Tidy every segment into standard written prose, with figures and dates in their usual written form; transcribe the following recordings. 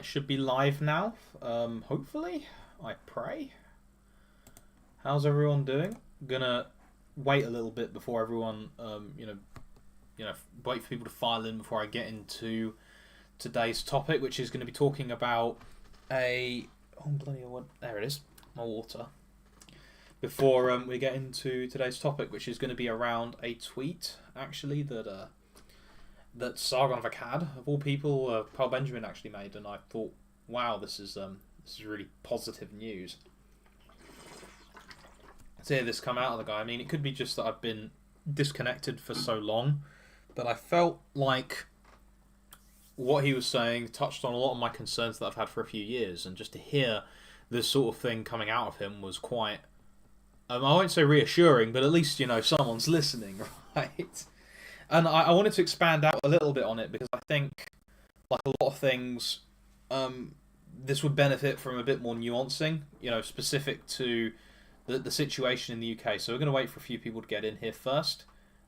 should be live now. Hopefully, I pray. How's everyone doing? Gonna wait a little bit before everyone, wait for people to file in before I get into today's topic, which is going to be talking about a... Oh, bloody hell, there it is, my water. Before we get into today's topic, which is going to be around a tweet, actually, that Sargon of Akkad, of all people, Paul Benjamin actually made, and I thought, wow, this is really positive news. To hear this come out of the guy, I mean, it could be just that I've been disconnected for so long, but I felt like what he was saying touched on a lot of my concerns that I've had for a few years, and just to hear this sort of thing coming out of him was quite, I won't say reassuring, but at least, someone's listening, right? And I wanted to expand out a little bit on it, because I think, like a lot of things, this would benefit from a bit more nuancing, specific to the situation in the UK. So we're going to wait for a few people to get in here first.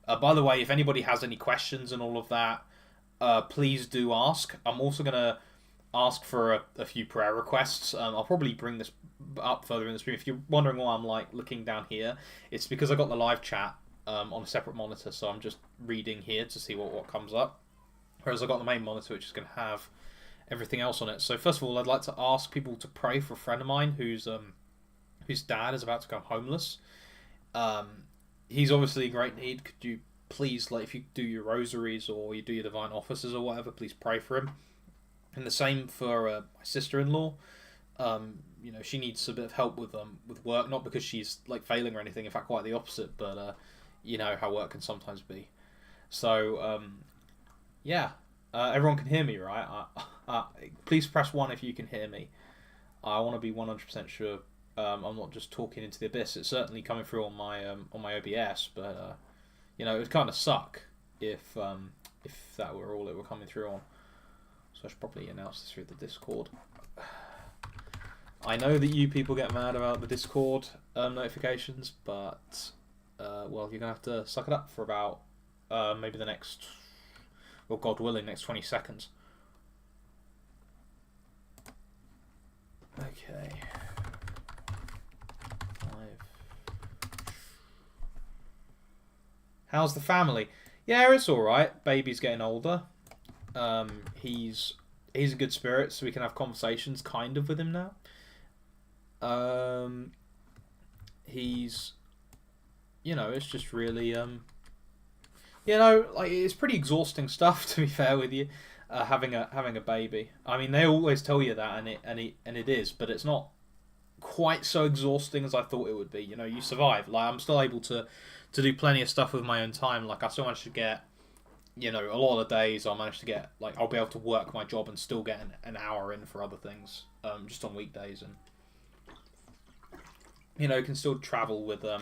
By the way, if anybody has any questions and all of that, please do ask. I'm also going to ask for a few prayer requests. I'll probably bring this up further in the stream. If you're wondering why I'm looking down here, it's because I got the live chat on a separate monitor, so I'm just reading here to see what comes up. Whereas I got the main monitor, which is going to have everything else on it. So first of all, I'd like to ask people to pray for a friend of mine whose dad is about to go homeless. He's obviously in great need. Could you please, if you do your rosaries or you do your divine offices or whatever, please pray for him. And the same for my sister-in-law. She needs a bit of help with work, not because she's failing or anything. In fact, quite the opposite. But how work can sometimes be. So everyone can hear me, right? Please press 1 if you can hear me. I want to be 100% sure I'm not just talking into the abyss. It's certainly coming through on my OBS, but it would kind of suck if that were all it were coming through on. So I should probably announce this through the Discord. I know that you people get mad about the Discord notifications, but you're gonna have to suck it up for about maybe the next, well, God willing, next 20 seconds. Okay. How's the family? Yeah, it's all right. Baby's getting older. He's a good spirit, so we can have conversations kind of with him now. He's, it's just really, it's pretty exhausting stuff, to be fair with you, having a baby. I mean, they always tell you that, and it is, but it's not quite so exhausting as I thought it would be. You survive. I'm still able to do plenty of stuff with my own time. I still managed to get, a lot of the days I'll manage to get, I'll be able to work my job and still get an hour in for other things, just on weekdays, and can still travel with the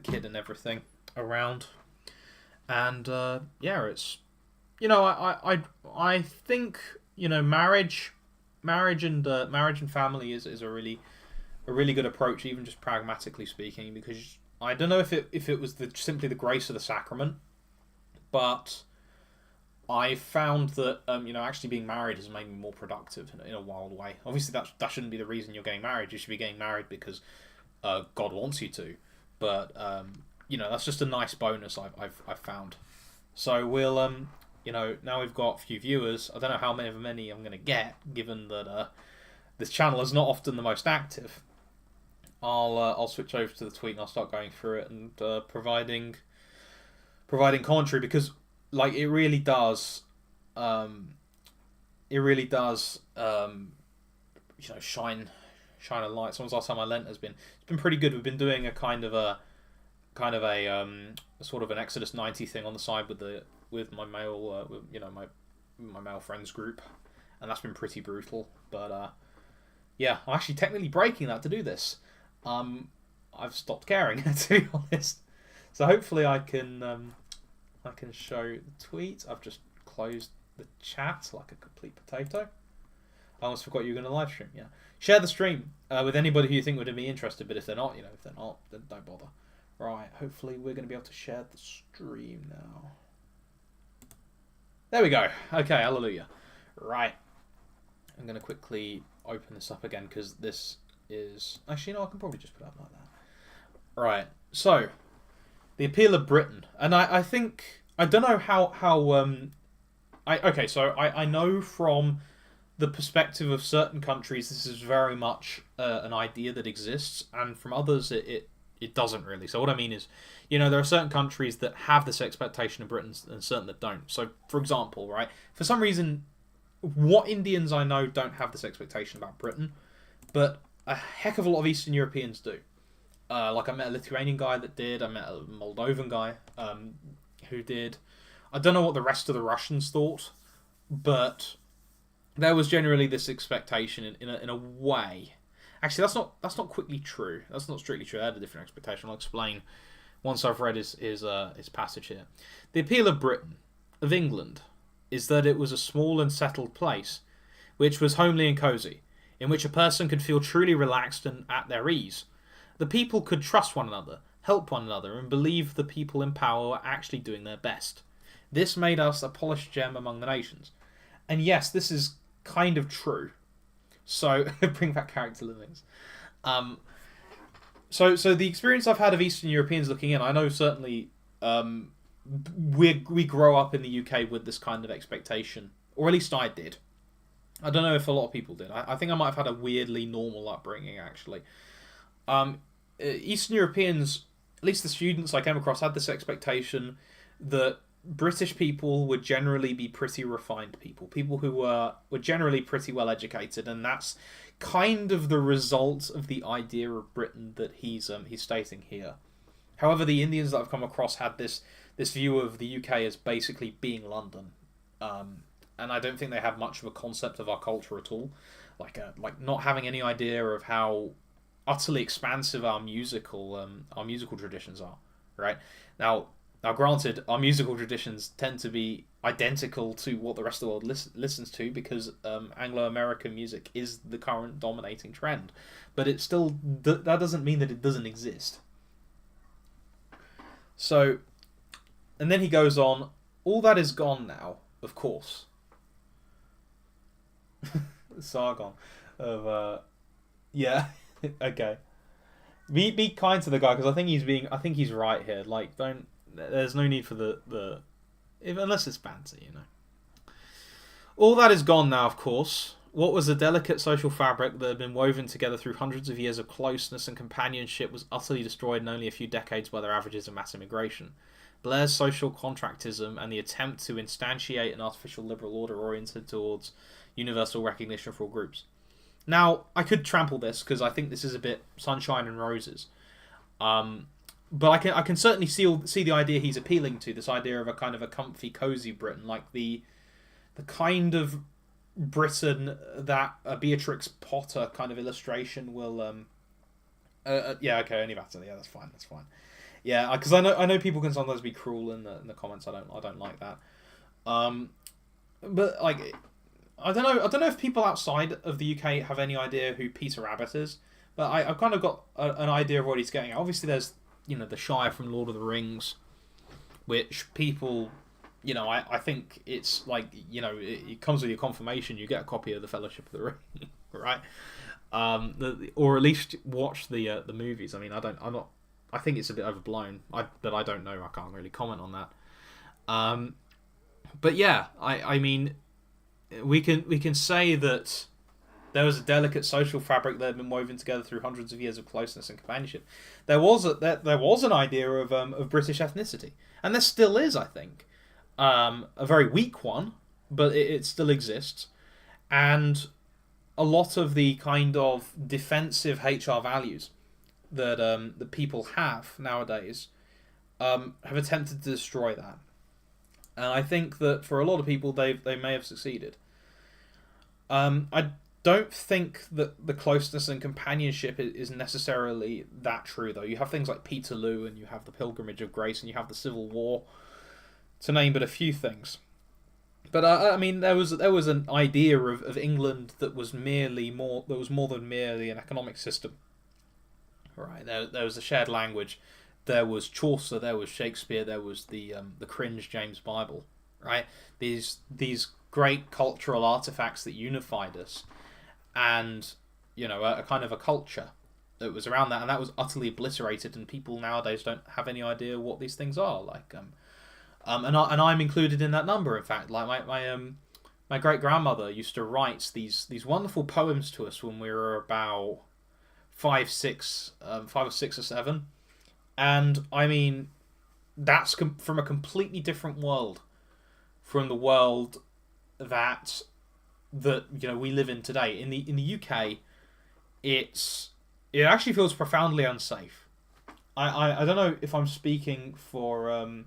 kid and everything around, and it's, I think marriage and family is a really good approach, even just pragmatically speaking, because I don't know if it was simply the grace of the sacrament, but I found that actually being married has made me more productive in a wild way. Obviously, that shouldn't be the reason you're getting married. You should be getting married because God wants you to. But that's just a nice bonus I've found. So we'll now we've got a few viewers. I don't know how many I'm going to get, given that this channel is not often the most active. I'll switch over to the tweet and I'll start going through it and providing commentary, because it really does shine a light. Someone's last time I Lent has been, it's been pretty good. We've been doing a kind of a sort of an Exodus 90 thing on the side with my male my male friends group, and that's been pretty brutal. But I'm actually technically breaking that to do this. I've stopped caring, to be honest. So hopefully I can show the tweet. I've just closed the chat like a complete potato. I almost forgot you were going to live stream. Yeah, share the stream with anybody who you think would be interested. But if they're not, then don't bother. Right. Hopefully we're going to be able to share the stream now. There we go. Okay. Hallelujah. Right. I'm going to quickly open this up again because this is... Actually, no, I can probably just put it up like that. Right, so, the appeal of Britain. And I think... I don't know how okay, so I know from the perspective of certain countries this is very much an idea that exists, and from others it doesn't really. So what I mean is, there are certain countries that have this expectation of Britain and certain that don't. So, for example, right, for some reason, what Indians I know don't have this expectation about Britain, but a heck of a lot of Eastern Europeans do. Like I met a Lithuanian guy that did, I met a Moldovan guy who did. I don't know what the rest of the Russians thought, but there was generally this expectation in a way. Actually, that's not quickly true. That's not strictly true. I had a different expectation. I'll explain once I've read his passage here. The appeal of Britain, of England, is that it was a small and settled place, which was homely and cosy, in which a person could feel truly relaxed and at their ease. The people could trust one another, help one another, and believe the people in power were actually doing their best. This made us a polished gem among the nations. And yes, this is kind of true. So, bring back character limits. So the experience I've had of Eastern Europeans looking in, I know certainly we grow up in the UK with this kind of expectation. Or at least I did. I don't know if a lot of people did. I think I might have had a weirdly normal upbringing, actually. Eastern Europeans, at least the students I came across, had this expectation that British people would generally be pretty refined people who were generally pretty well educated, and that's kind of the result of the idea of Britain that he's stating here. However, the Indians that I've come across had this view of the UK as basically being London, and I don't think they have much of a concept of our culture at all, like not having any idea of how utterly expansive our musical traditions are. Right now, granted, our musical traditions tend to be identical to what the rest of the world listens to because Anglo-American music is the current dominating trend. But it still that doesn't mean that it doesn't exist. So, and then he goes on, all that is gone now, of course. Sargon of yeah, okay. Be kind to the guy because I think he's right here. Like, don't. There's no need for unless it's banter, All that is gone now, of course. What was a delicate social fabric that had been woven together through hundreds of years of closeness and companionship was utterly destroyed in only a few decades by their averages of mass immigration. Blair's social contractism and the attempt to instantiate an artificial liberal order oriented towards universal recognition for all groups. Now, I could trample this because I think this is a bit sunshine and roses. But I can certainly see the idea he's appealing to, this idea of a kind of a comfy, cozy Britain, like the kind of Britain that a Beatrix Potter kind of illustration will. Yeah, okay, only that. Yeah, that's fine. Yeah, because I know people can sometimes be cruel in the comments. I don't like that. But like, I don't know if people outside of the UK have any idea who Peter Rabbit is. But I've kind of got an idea of what he's getting at. Obviously, there's the Shire from Lord of the Rings, which people, I think it's like, it comes with your confirmation. You get a copy of the Fellowship of the Ring, right? Or at least watch the movies. I mean, I think it's a bit overblown. But I don't know. I can't really comment on that. But yeah, I mean, we can say that there was a delicate social fabric that had been woven together through hundreds of years of closeness and companionship. There was an idea of British ethnicity, and there still is, I think, a very weak one, but it still exists, and a lot of the kind of defensive HR values that that people have nowadays have attempted to destroy that, and I think that for a lot of people they may have succeeded. I don't think that the closeness and companionship is necessarily that true, though. You have things like Peterloo, and you have the Pilgrimage of Grace, and you have the Civil War, to name but a few things. But I mean, there was an idea of England that was more than merely an economic system. Right, there was a shared language. There was Chaucer, there was Shakespeare, there was the cringe James Bible. right? These great cultural artifacts that unified us, and a kind of a culture that was around that, and that was utterly obliterated, and people nowadays don't have any idea what these things are. And I'm included in that number. In fact, like my great grandmother used to write these wonderful poems to us when we were about 5 or 6 or 7, and I mean that's from a completely different world from the world that we live in today. In the UK, it actually feels profoundly unsafe. I don't know if I'm speaking for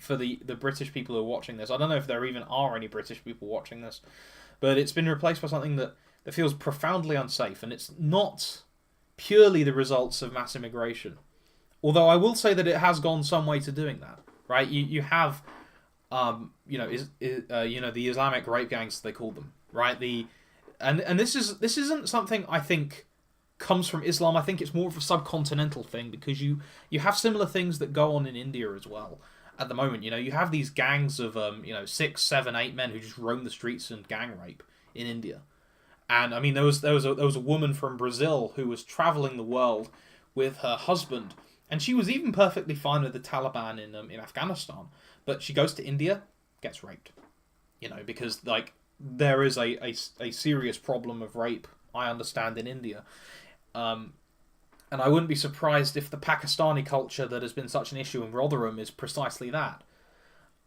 the British people who are watching this. I don't know if there even are any British people watching this, but it's been replaced by something that feels profoundly unsafe, and it's not purely the results of mass immigration. Although I will say that it has gone some way to doing that, right? You have, the Islamic rape gangs, they call them, right? And this isn't something I think comes from Islam. I think it's more of a subcontinental thing, because you have similar things that go on in India as well at the moment. You have these gangs of 6, 7, 8 men who just roam the streets and gang rape in India. And I mean, there was a woman from Brazil who was traveling the world with her husband, and she was even perfectly fine with the Taliban in Afghanistan, but she goes to India, gets raped, because there is a serious problem of rape, I understand, in India. And I wouldn't be surprised if the Pakistani culture that has been such an issue in Rotherham is precisely that.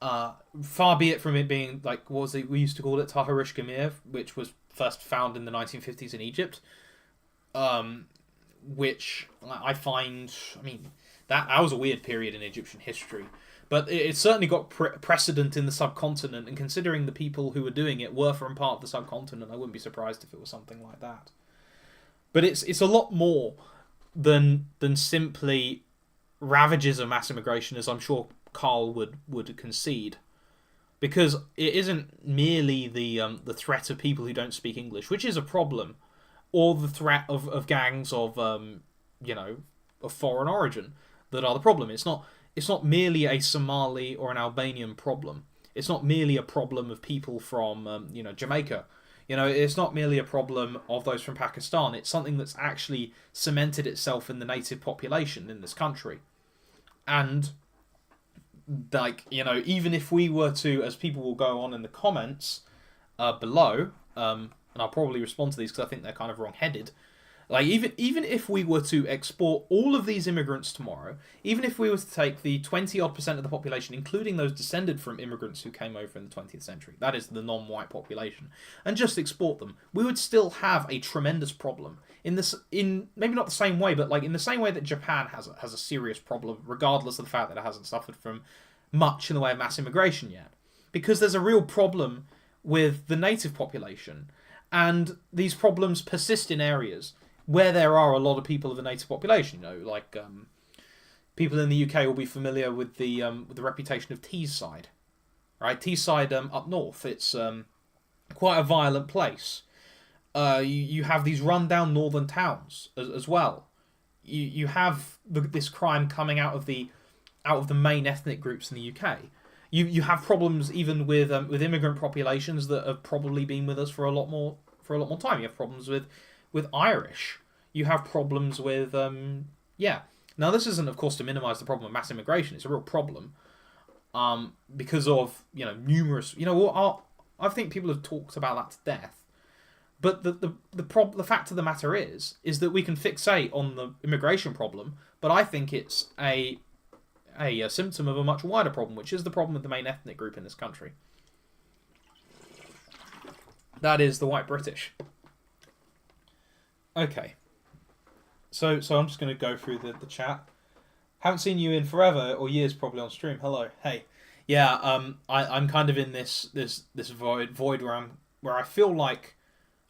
Far be it from it being what was it? We used to call it Taharish Gamir, which was first found in the 1950s in Egypt. Which I find, I mean, that was a weird period in Egyptian history, but it certainly got precedent in the subcontinent. And considering the people who were doing it were from part of the subcontinent, I wouldn't be surprised if it was something like that. But it's a lot more than simply ravages of mass immigration, as I'm sure Carl would concede, because it isn't merely the threat of people who don't speak English, which is a problem, or the threat of gangs of of foreign origin that are the problem. It's not merely a Somali or an Albanian problem. It's not merely a problem of people from Jamaica. It's not merely a problem of those from Pakistan. It's something that's actually cemented itself in the native population in this country. And even if we were to, as people will go on in the comments below, and I'll probably respond to these because I think they're kind of wrong-headed. Even if we were to export all of these immigrants tomorrow, even if we were to take the 20-odd% of the population, including those descended from immigrants who came over in the 20th century, that is the non-white population, and just export them, we would still have a tremendous problem. In maybe not the same way, but in the same way that Japan has a serious problem, regardless of the fact that it hasn't suffered from much in the way of mass immigration yet. Because there's a real problem with the native population, and these problems persist in areas where there are a lot of people of the native population. People in the UK will be familiar with the reputation of Teesside, right? Teesside up north, it's quite a violent place. You have these rundown northern towns as well. You have this crime coming out of the main ethnic groups in the UK. You have problems even with immigrant populations that have probably been with us for a lot more time. You have problems with Irish. You have problems with Now this isn't, of course, to minimise the problem of mass immigration. It's a real problem, because of numerous. I think people have talked about that to death. But the fact of the matter is that we can fixate on the immigration problem, but I think it's a symptom of a much wider problem, which is the problem with the main ethnic group in this country. That is the white British. Okay. So I'm just going to go through the chat. Haven't seen you in forever, or years probably, on stream. Hello. Hey. Yeah, I'm kind of in this void where I feel like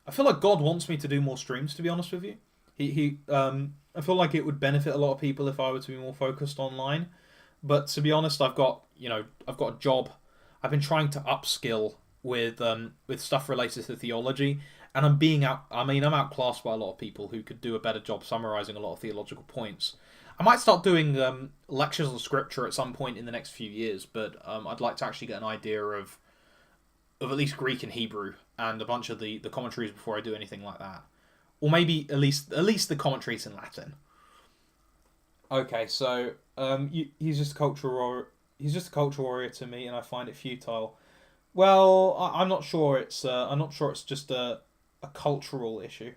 God wants me to do more streams, to be honest with you. I feel like it would benefit a lot of people if I were to be more focused online. But to be honest, I've got a job. I've been trying to upskill with stuff related to theology, and I'm outclassed by a lot of people who could do a better job summarizing a lot of theological points. I might start doing lectures on scripture at some point in the next few years, but I'd like to actually get an idea of at least Greek and Hebrew and a bunch of the commentaries before I do anything like that, or maybe at least the commentaries in Latin. Okay, so he's just a cultural warrior to me, and I find it futile. Well, I'm not sure. I'm not sure it's just a cultural issue.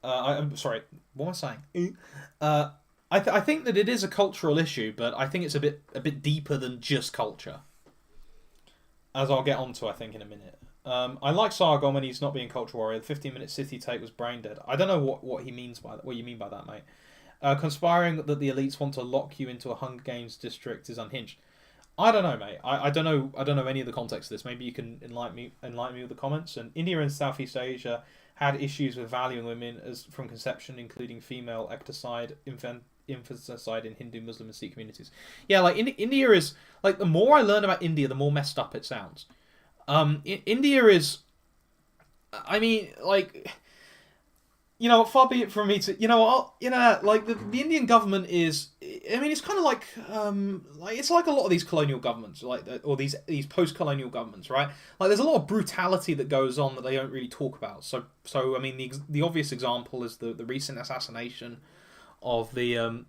I'm sorry. What am I saying? I think that it is a cultural issue, but I think it's a bit deeper than just culture. As I'll get onto, I think, in a minute. I like Sargon when he's not being cultural warrior. The 15-minute city take was brain dead. I don't know what he means by that. What you mean by that, mate? Conspiring that the elites want to lock you into a Hunger Games district is unhinged. I don't know, mate. I don't know. I don't know any of the context of this. Maybe you can enlighten me with the comments. And India and Southeast Asia had issues with valuing women as from conception, including female ectocide, infanticide in Hindu, Muslim, and Sikh communities. Yeah, like India is like the more I learn about India, the more messed up it sounds. India is, I mean, like, far be it from me to, like the Indian government is, I mean, it's kind of like it's like a lot of these colonial governments, or these post-colonial governments, right? Like, there's a lot of brutality that goes on that they don't really talk about. So I mean, the obvious example is the recent assassination of the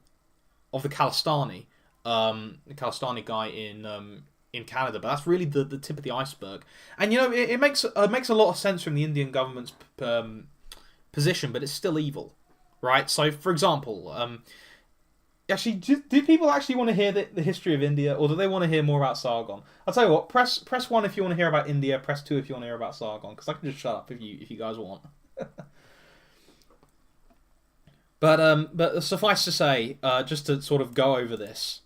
Khalistani guy in Canada, but that's really the tip of the iceberg. And it makes a lot of sense from the Indian government's position, but it's still evil, right? So, for example, actually, do people actually want to hear the history of India, or do they want to hear more about Sargon? I'll tell you what, press 1 if you want to hear about India, press 2 if you want to hear about Sargon, because I can just shut up if you guys want. But suffice to say, just to sort of go over this,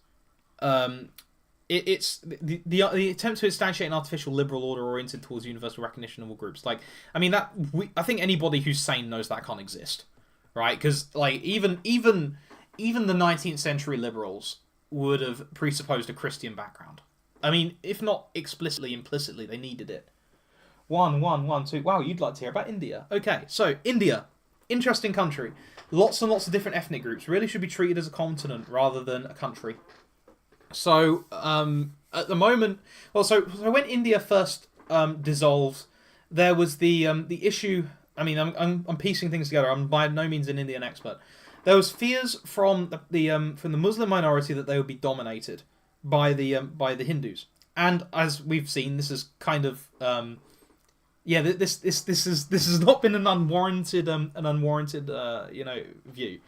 it's the attempt to instantiate an artificial liberal order oriented towards universal recognition of all groups. Like, I mean, I think anybody who's sane knows that can't exist, right? Because like even the 19th century liberals would have presupposed a Christian background. I mean, if not explicitly, implicitly, they needed it. 1, 1, 1, 2. Wow, you'd like to hear about India? Okay, so India, interesting country. Lots and lots of different ethnic groups. Really should be treated as a continent rather than a country. So, at the moment, so when India first dissolved, there was the issue. I mean, I'm piecing things together. I'm by no means an Indian expert. There was fears from the Muslim minority that they would be dominated by the Hindus, and as we've seen, this is kind of this has not been an unwarranted view.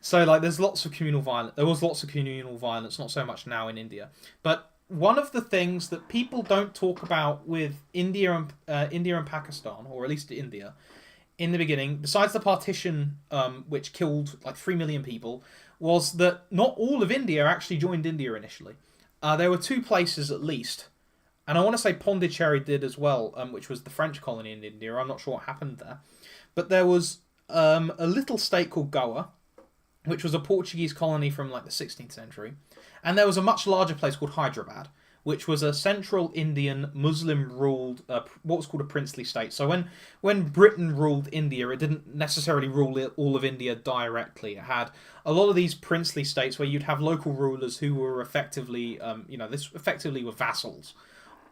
So, like, there's lots of communal violence. There was lots of communal violence, not so much now in India. But one of the things that people don't talk about with India and Pakistan, or at least India, in the beginning, besides the partition, which killed like 3 million people, was that not all of India actually joined India initially. There were 2 places at least, and I want to say Pondicherry did as well, which was the French colony in India. I'm not sure what happened there, but there was a little state called Goa, which was a Portuguese colony from like the 16th century. And there was a much larger place called Hyderabad, which was a central Indian Muslim-ruled, what was called a princely state. So when Britain ruled India, it didn't necessarily rule all of India directly. It had a lot of these princely states where you'd have local rulers who were effectively, effectively were vassals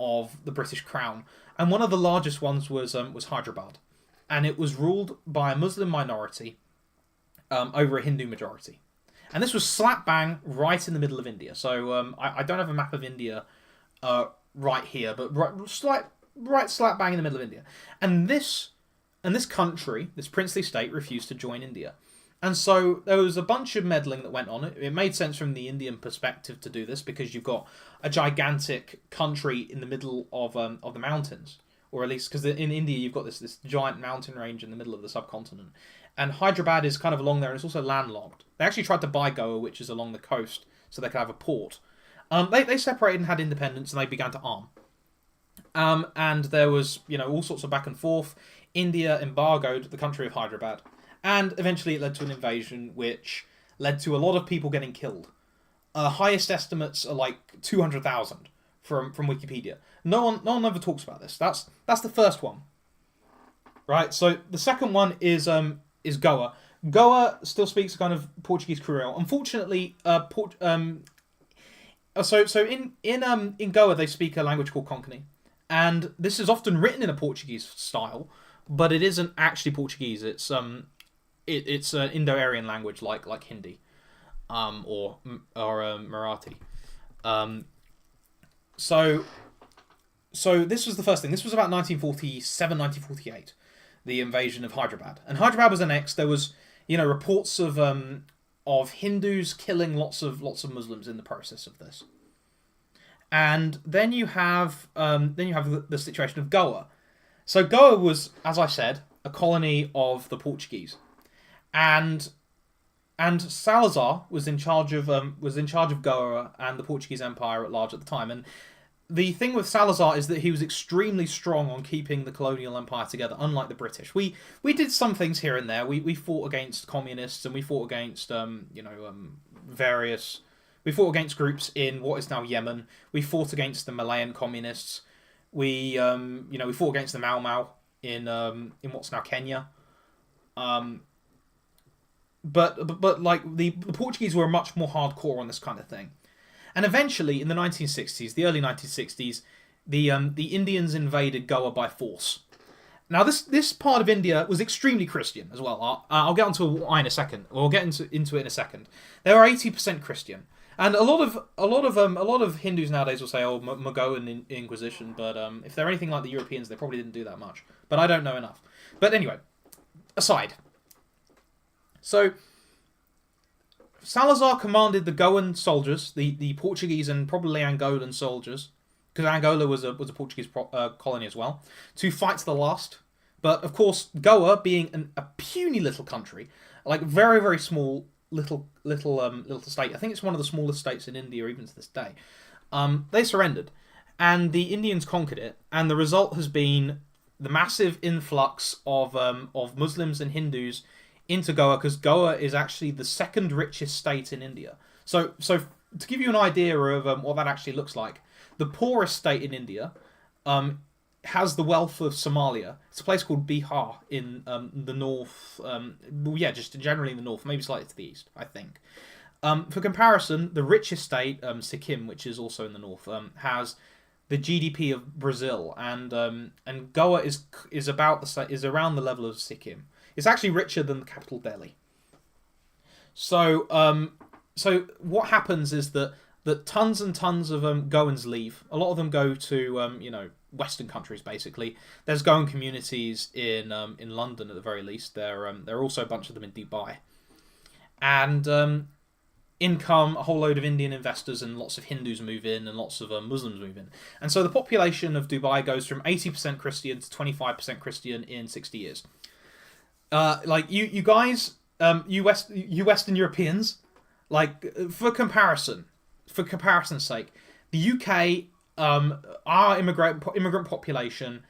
of the British crown. And one of the largest ones was Hyderabad. And it was ruled by a Muslim minority over a Hindu majority. And this was slap bang right in the middle of India. So I don't have a map of India right here, but right slap bang in the middle of India. And this country, this princely state, refused to join India. And so there was a bunch of meddling that went on. It made sense from the Indian perspective to do this because you've got a gigantic country in the middle of the mountains. Or at least because in India you've got this giant mountain range in the middle of the subcontinent. And Hyderabad is kind of along there, and it's also landlocked. They actually tried to buy Goa, which is along the coast, so they could have a port. They separated and had independence, and they began to arm. And there was, all sorts of back and forth. India embargoed the country of Hyderabad. And eventually it led to an invasion, which led to a lot of people getting killed. Highest estimates are like 200,000 from Wikipedia. No one ever talks about this. That's the first one. Right, so the second one is Goa. Goa still speaks a kind of Portuguese Creole. Unfortunately, in Goa they speak a language called Konkani, and this is often written in a Portuguese style, but it isn't actually Portuguese. It's an Indo-Aryan language like Hindi, or Marathi. Um, so so this was the first thing. This was about 1947, 1948, the invasion of Hyderabad, and Hyderabad was annexed. There was reports of Hindus killing lots of Muslims in the process of this. And then you have the situation of Goa. So Goa was, as I said, a colony of the Portuguese, and Salazar was in charge of Goa and the Portuguese Empire at large at the time. And the thing with Salazar is that he was extremely strong on keeping the colonial empire together, unlike the British. We did some things here and there. We fought against communists, and we fought against various. We fought against groups in what is now Yemen. We fought against the Malayan communists. We fought against the Mau Mau in what's now Kenya. But like the Portuguese were much more hardcore on this kind of thing. And eventually, in the 1960s, the early 1960s, the Indians invaded Goa by force. Now, this part of India was extremely Christian as well. I'll get onto why in a second. We'll get into it in a second. They were 80% Christian, and a lot of Hindus nowadays will say, "Oh, Magoan Inquisition," but if they're anything like the Europeans, they probably didn't do that much. But I don't know enough. But anyway, aside. So Salazar commanded the Goan soldiers, the Portuguese and probably Angolan soldiers, because Angola was a Portuguese colony as well, to fight to the last. But of course, Goa, being a puny little country, like very very small little state, I think it's one of the smallest states in India even to this day. They surrendered, and the Indians conquered it, and the result has been the massive influx of Muslims and Hindus into Goa, because Goa is actually the second richest state in India. So to give you an idea of what that actually looks like, the poorest state in India has the wealth of Somalia. It's a place called Bihar in the north. Just generally in the north, maybe slightly to the east, I think. For comparison, the richest state, Sikkim, which is also in the north, has the GDP of Brazil, and Goa is around the level of Sikkim. It's actually richer than the capital Delhi. So what happens is that tons and tons of Goans leave. A lot of them go to Western countries basically. There's Goan communities in London at the very least. There are also a bunch of them in Dubai, and in come a whole load of Indian investors, and lots of Hindus move in, and lots of Muslims move in. And so the population of Dubai goes from 80% Christian to 25% Christian in 60 years. Like you guys, you Western Europeans, like for comparison's sake, the UK, our immigrant population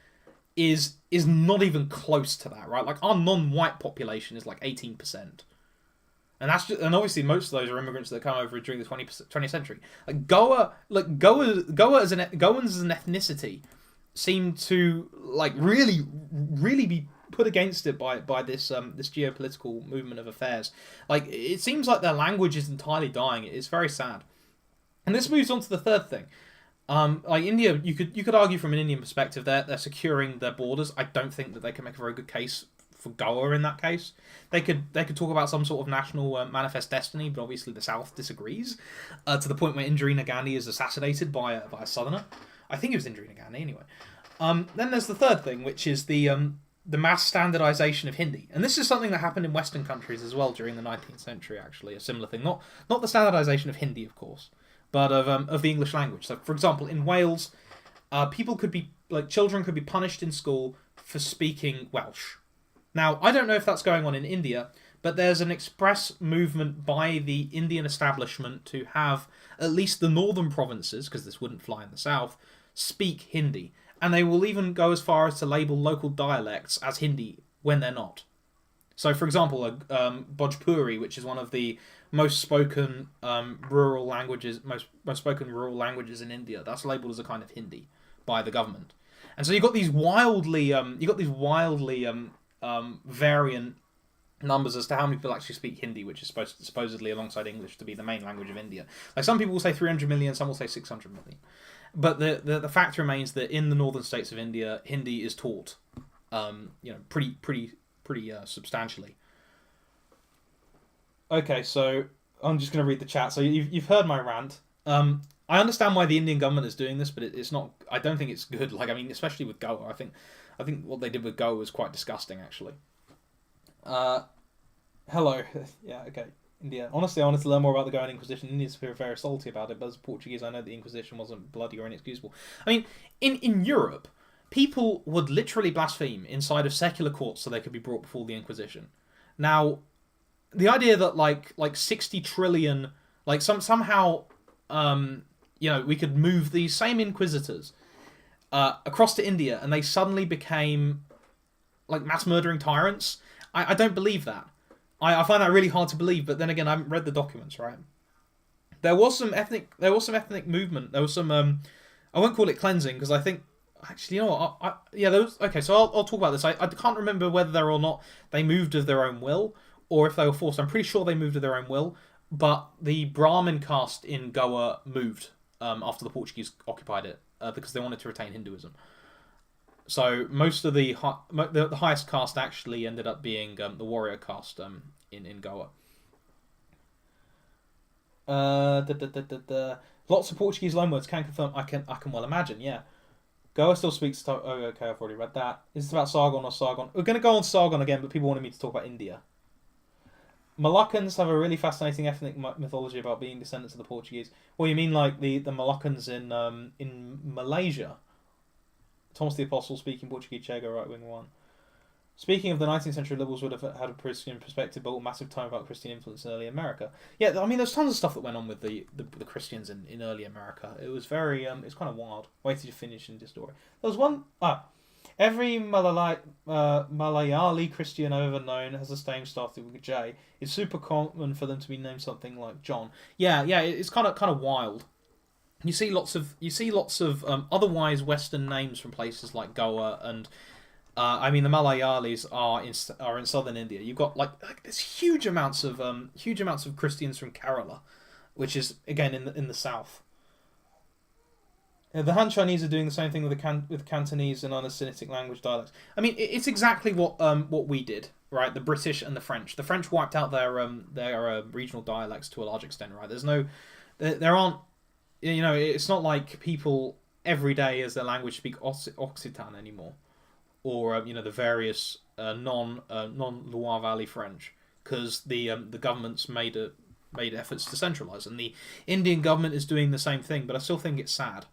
is not even close to that, right? Like our non-white population is like 18%. And and obviously most of those are immigrants that come over during the 20th century. Goans as an ethnicity seem to like really be put against it by this geopolitical movement of affairs. Like it seems like their language is entirely dying. It's very sad. And this moves on to the third thing. Like India, you could argue from an Indian perspective they're securing their borders. I don't think that they can make a very good case for Goa in that case. They could talk about some sort of national manifest destiny, but obviously the South disagrees to the point where Indira Gandhi is assassinated by a southerner. I think it was Indira Gandhi anyway. Then there's the third thing, which is the mass standardization of Hindi, and this is something that happened in Western countries as well during the 19th century. Actually, a similar thing, not the standardization of Hindi, of course, but of the English language. So, for example, in Wales, children could be punished in school for speaking Welsh. Now, I don't know if that's going on in India, but there's an express movement by the Indian establishment to have at least the northern provinces, because this wouldn't fly in the south, speak Hindi. And they will even go as far as to label local dialects as Hindi when they're not. So, for example, Bhojpuri, which is one of the most spoken rural languages in India, that's labelled as a kind of Hindi by the government. And so you've got these wildly variant numbers as to how many people actually speak Hindi, which is supposedly alongside English to be the main language of India. Like some people will say 300 million, some will say 600 million. But the fact remains that in the northern states of India, Hindi is taught, pretty substantially. Okay, so I'm just going to read the chat. So you've heard my rant. I understand why the Indian government is doing this, but it's not. I don't think it's good. Like, I mean, especially with Goa, I think what they did with Goa was quite disgusting, actually. Hello. Yeah, okay. India. Honestly, I wanted to learn more about the Goan Inquisition. Indians feel very salty about it, but as a Portuguese, I know the Inquisition wasn't bloody or inexcusable. I mean, in Europe, people would literally blaspheme inside of secular courts so they could be brought before the Inquisition. Now, the idea that like 60 trillion, like somehow, we could move these same inquisitors across to India and they suddenly became like mass murdering tyrants. I don't believe that. I find that really hard to believe, but then again, I haven't read the documents, right? There was some ethnic movement. There was some, I won't call it cleansing, because I think, actually, you know what, there was, okay, so I'll talk about this. I can't remember whether or not they moved of their own will, or if they were forced. I'm pretty sure they moved of their own will, but the Brahmin caste in Goa moved after the Portuguese occupied it, because they wanted to retain Hinduism. So most of the highest caste actually ended up being the warrior caste in Goa. Lots of Portuguese loanwords can confirm. I can well imagine. Yeah, Goa still speaks. Oh, okay, I've already read that. Is this about Sargon or Sargon? We're going to go on Sargon again, but people wanted me to talk about India. Moluccans have a really fascinating ethnic mythology about being descendants of the Portuguese. Well, you mean like the Moluccans in Malaysia? Thomas the Apostle speaking Portuguese, Che Guevara, right wing one. Speaking of the 19th century, liberals would have had a Christian perspective, but massive time about Christian influence in early America. Yeah, I mean, there's tons of stuff that went on with the Christians in early America. It was very, it's kind of wild. Wait till you finish in this story. There was one, every Malayali Christian I've ever known has a name started with a J. It's super common for them to be named something like John. Yeah, it's kind of wild. You see lots of otherwise Western names from places like Goa and the Malayalis are in southern India. You've got like there's huge amounts of Christians from Kerala, which is again in the south. The Han Chinese are doing the same thing with Cantonese and other Sinitic language dialects. I mean, it's exactly what we did, right? The British and the French. The French wiped out their regional dialects to a large extent, right? There aren't. It's not like people every day as their language speak Occitan anymore, or the various non Loire Valley French, because the government's made efforts to centralise, and the Indian government is doing the same thing. But I still think it's sad.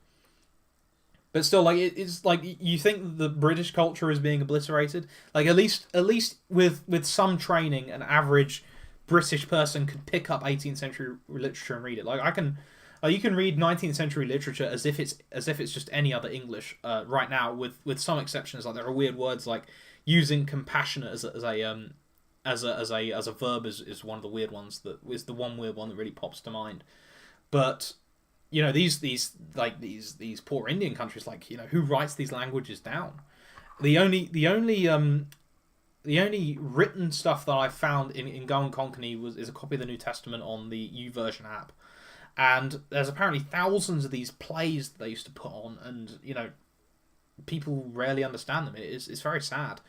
But still, like it's like you think the British culture is being obliterated. Like at least with some training, an average British person could pick up 18th century literature and read it. Like you can read 19th century literature as if it's just any other English right now, with some exceptions. Like there are weird words like using compassionate as a verb is one of the weird ones, that is the one weird one that really pops to mind. But these poor Indian countries, like who writes these languages down? The only written stuff that I found in Goan Konkani is a copy of the New Testament on the YouVersion app. And there's apparently thousands of these plays that they used to put on, and people rarely understand them. It's very sad.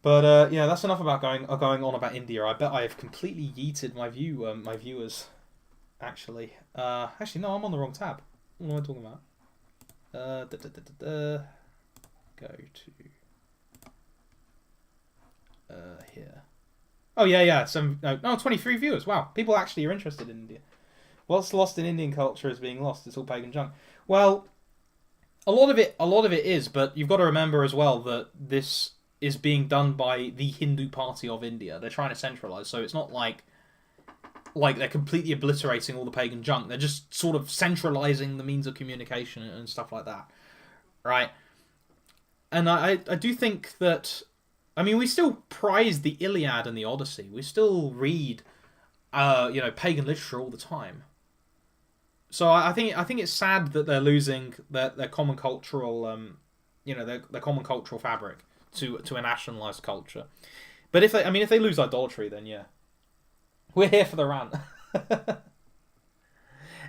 But that's enough about going on about India. I bet I have completely yeeted my viewers. Actually, no, I'm on the wrong tab. What am I talking about? Go to here. Oh, yeah. 23 viewers. Wow, people actually are interested in India. What's lost in Indian culture is being lost. It's all pagan junk. Well, a lot of it is, but you've got to remember as well that this is being done by the Hindu party of India. They're trying to centralise, so it's not like they're completely obliterating all the pagan junk. They're just sort of centralising the means of communication and stuff like that, right? And I do think that. I mean, we still prize the Iliad and the Odyssey. We still read, pagan literature all the time. So I think it's sad that they're losing their common cultural, their common cultural fabric to a nationalised culture. But if they lose idolatry, then yeah, we're here for the rant.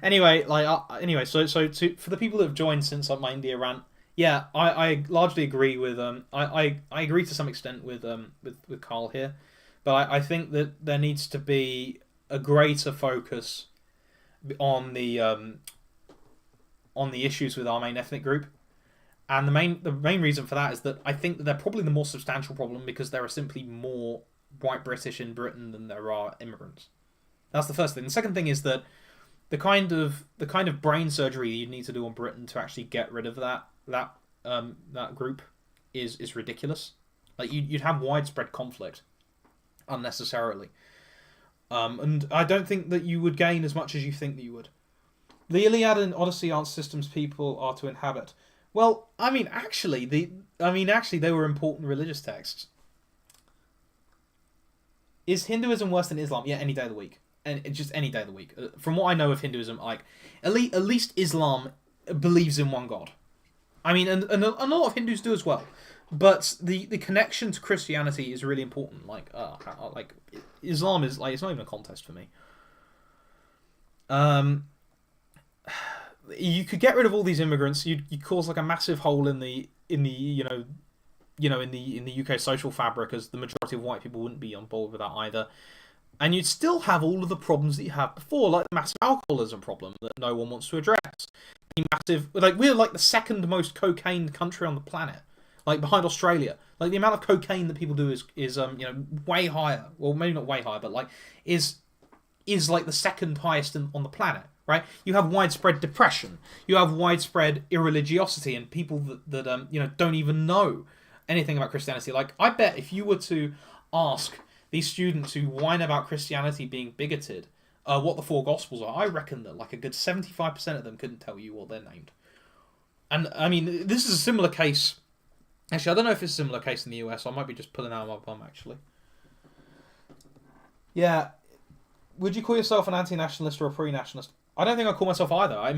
Anyway, for the people that have joined since my India rant, yeah, I largely agree with I agree to some extent with Carl here, but I think that there needs to be a greater focus on the issues with our main ethnic group. And the main reason for that is that I think that they're probably the more substantial problem, because there are simply more white British in Britain than there are immigrants. That's the first thing. The second thing is that the kind of brain surgery you need to do on Britain to actually get rid of that group is ridiculous. Like you'd have widespread conflict unnecessarily, and I don't think that you would gain as much as you think that you would. The Iliad and Odyssey aren't systems people are to inhabit. Well, actually, they were important religious texts. Is Hinduism worse than Islam? Yeah, any day of the week. And just any day of the week. From what I know of Hinduism, like at least Islam believes in one God. And a lot of Hindus do as well. But the connection to Christianity is really important. Like Islam is it's not even a contest for me. You could get rid of all these immigrants. You'd cause like a massive hole in the UK social fabric, as the majority of white people wouldn't be on board with that either. And you'd still have all of the problems that you had before, like the massive alcoholism problem that no one wants to address. The massive, we're like the second most cocaine country on the planet, like behind Australia. Like the amount of cocaine that people do is way higher. Well, maybe not way higher, but like is like the second highest on the planet. Right? You have widespread depression. You have widespread irreligiosity, and people that don't even know anything about Christianity. Like, I bet if you were to ask these students who whine about Christianity being bigoted what the four Gospels are, I reckon that like a good 75% of them couldn't tell you what they're named. And this is a similar case. Actually, I don't know if it's a similar case in the US. I might be just pulling out of my bum, actually. Yeah. Would you call yourself an anti-nationalist or a pre-nationalist? I don't think I call myself either. I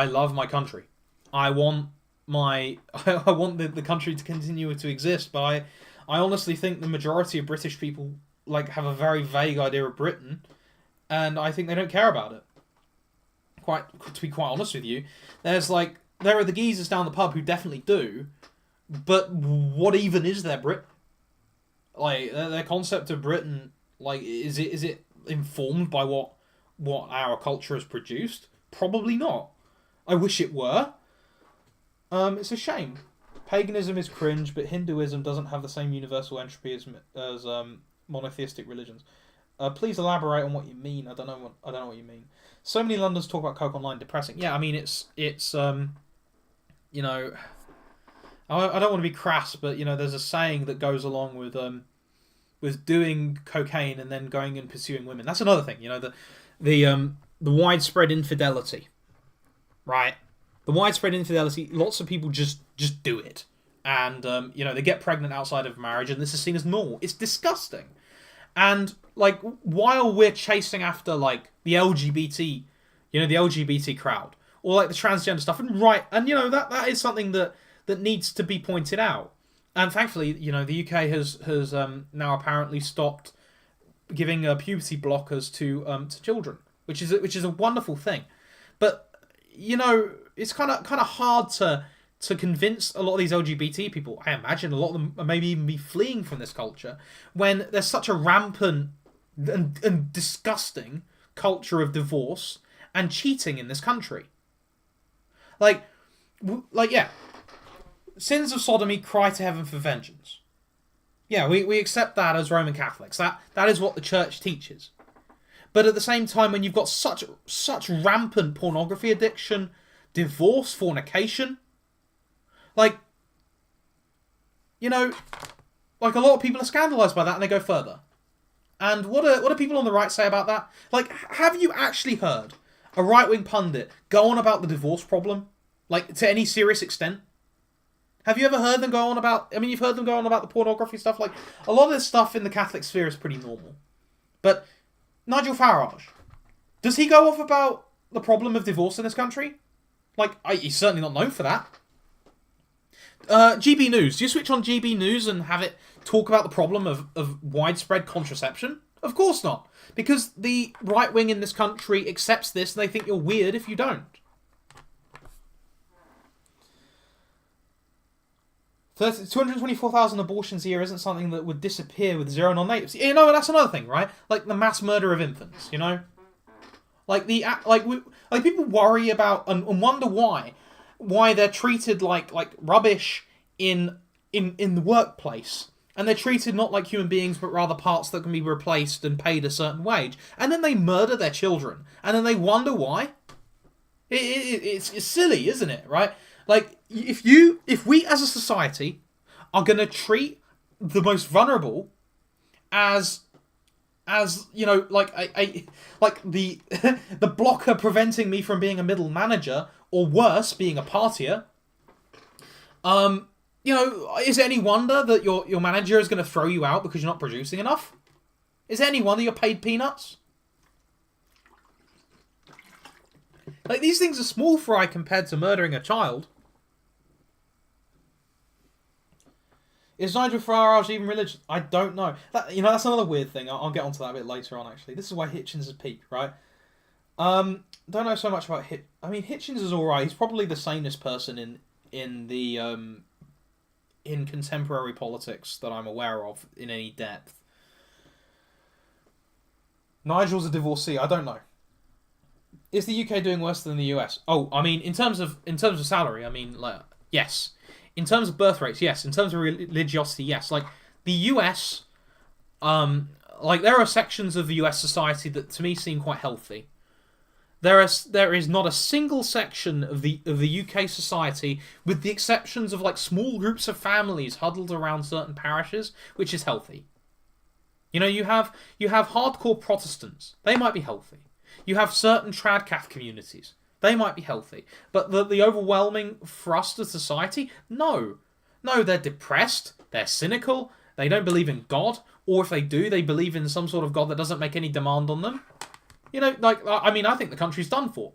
love my country. I want the country to continue to exist, but I honestly think the majority of British people have a very vague idea of Britain, and I think they don't care about it. To be quite honest with you, there are the geezers down the pub who definitely do, but what even is their Britain? Like their concept of Britain, is it informed by what our culture has produced? Probably not. I wish it were. It's a shame. Paganism is cringe, but Hinduism doesn't have the same universal entropy as monotheistic religions. Please elaborate on what you mean. I don't know what you mean. So many Londoners talk about Coke Online. Depressing. Yeah, it's I don't want to be crass, but there's a saying that goes along with doing cocaine and then going and pursuing women. That's another thing. The widespread infidelity, right? The widespread infidelity. Lots of people just do it, and they get pregnant outside of marriage, and this is seen as normal. It's disgusting, and while we're chasing after the LGBT, the LGBT crowd, or the transgender stuff, and that is something that needs to be pointed out. And thankfully, the UK has now apparently stopped giving puberty blockers to children, which is a wonderful thing. But it's kind of hard to convince a lot of these LGBT people. I imagine a lot of them are maybe even be fleeing from this culture when there's such a rampant and disgusting culture of divorce and cheating in this country. Yeah. Sins of sodomy, cry to heaven for vengeance. Yeah, we accept that as Roman Catholics. That is what the church teaches. But at the same time, when you've got such rampant pornography addiction, divorce, fornication, a lot of people are scandalised by that, and they go further. And what do people on the right say about that? Have you actually heard a right-wing pundit go on about the divorce problem, to any serious extent? Have you ever heard them go on about... you've heard them go on about the pornography stuff. A lot of this stuff in the Catholic sphere is pretty normal. But Nigel Farage, does he go off about the problem of divorce in this country? He's certainly not known for that. GB News. Do you switch on GB News and have it talk about the problem of widespread contraception? Of course not. Because the right wing in this country accepts this and they think you're weird if you don't. 224,000 abortions a year isn't something that would disappear with zero non-natives. You know, that's another thing, right? Like the mass murder of infants, you know? Like people worry about and wonder why they're treated like rubbish in the workplace, and they're treated not like human beings but rather parts that can be replaced and paid a certain wage, and then they murder their children, and then they wonder why. It's silly, isn't it? Right? Like if we as a society are going to treat the most vulnerable as you know, like like the the blocker preventing me from being a middle manager, or worse, being a partier. You know, is it any wonder that your manager is going to throw you out because you're not producing enough? Is it any wonder you're paid peanuts? Like, these things are small fry compared to murdering a child. Is Nigel Farage even religious? I don't know. That's another weird thing. I'll get onto that a bit later on, actually. This is why Hitchens has peaked, right? Don't know so much about Hitchens is alright. He's probably the sanest person in contemporary politics that I'm aware of in any depth. Nigel's a divorcee. I don't know. Is the UK doing worse than the US? Oh, I mean, in terms of salary, I mean, like, yes. In terms of birth rates, yes. In terms of religiosity, yes. Like, the US, like, there are sections of the US society that to me seem quite healthy. There is not a single section of the UK society, with the exceptions of like small groups of families huddled around certain parishes, which is healthy. You know, you have hardcore Protestants. They might be healthy. You have certain trad-cath communities. They might be healthy. But the overwhelming thrust of society? No. No, they're depressed. They're cynical. They don't believe in God. Or if they do, they believe in some sort of God that doesn't make any demand on them. You know, like, I mean, I think the country's done for.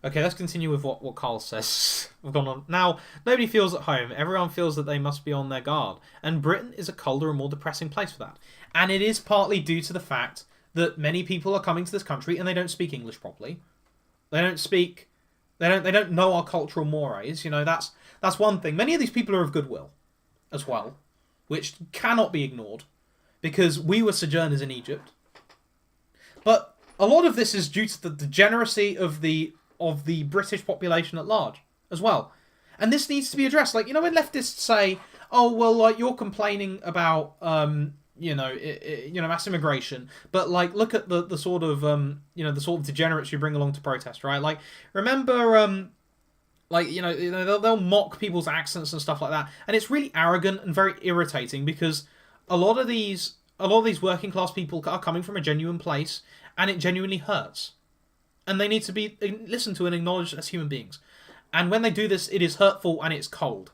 Okay, let's continue with what Carl says. We've gone on. Now, nobody feels at home. Everyone feels that they must be on their guard. And Britain is a colder and more depressing place for that. And it is partly due to the fact that many people are coming to this country and they don't speak English properly. They don't know our cultural mores. You know, that's one thing. Many of these people are of goodwill as well, which cannot be ignored, because we were sojourners in Egypt. But a lot of this is due to the degeneracy of the British population at large as well. And this needs to be addressed. Like, you know, when leftists say, oh, well, like, you're complaining about, mass immigration, but, like, look at the sort of, the sort of degenerates you bring along to protest, right? Like, remember, they'll mock people's accents and stuff like that. And it's really arrogant and very irritating, because a lot of these working class people are coming from a genuine place, and it genuinely hurts. And they need to be listened to and acknowledged as human beings. And when they do this, it is hurtful and it's cold.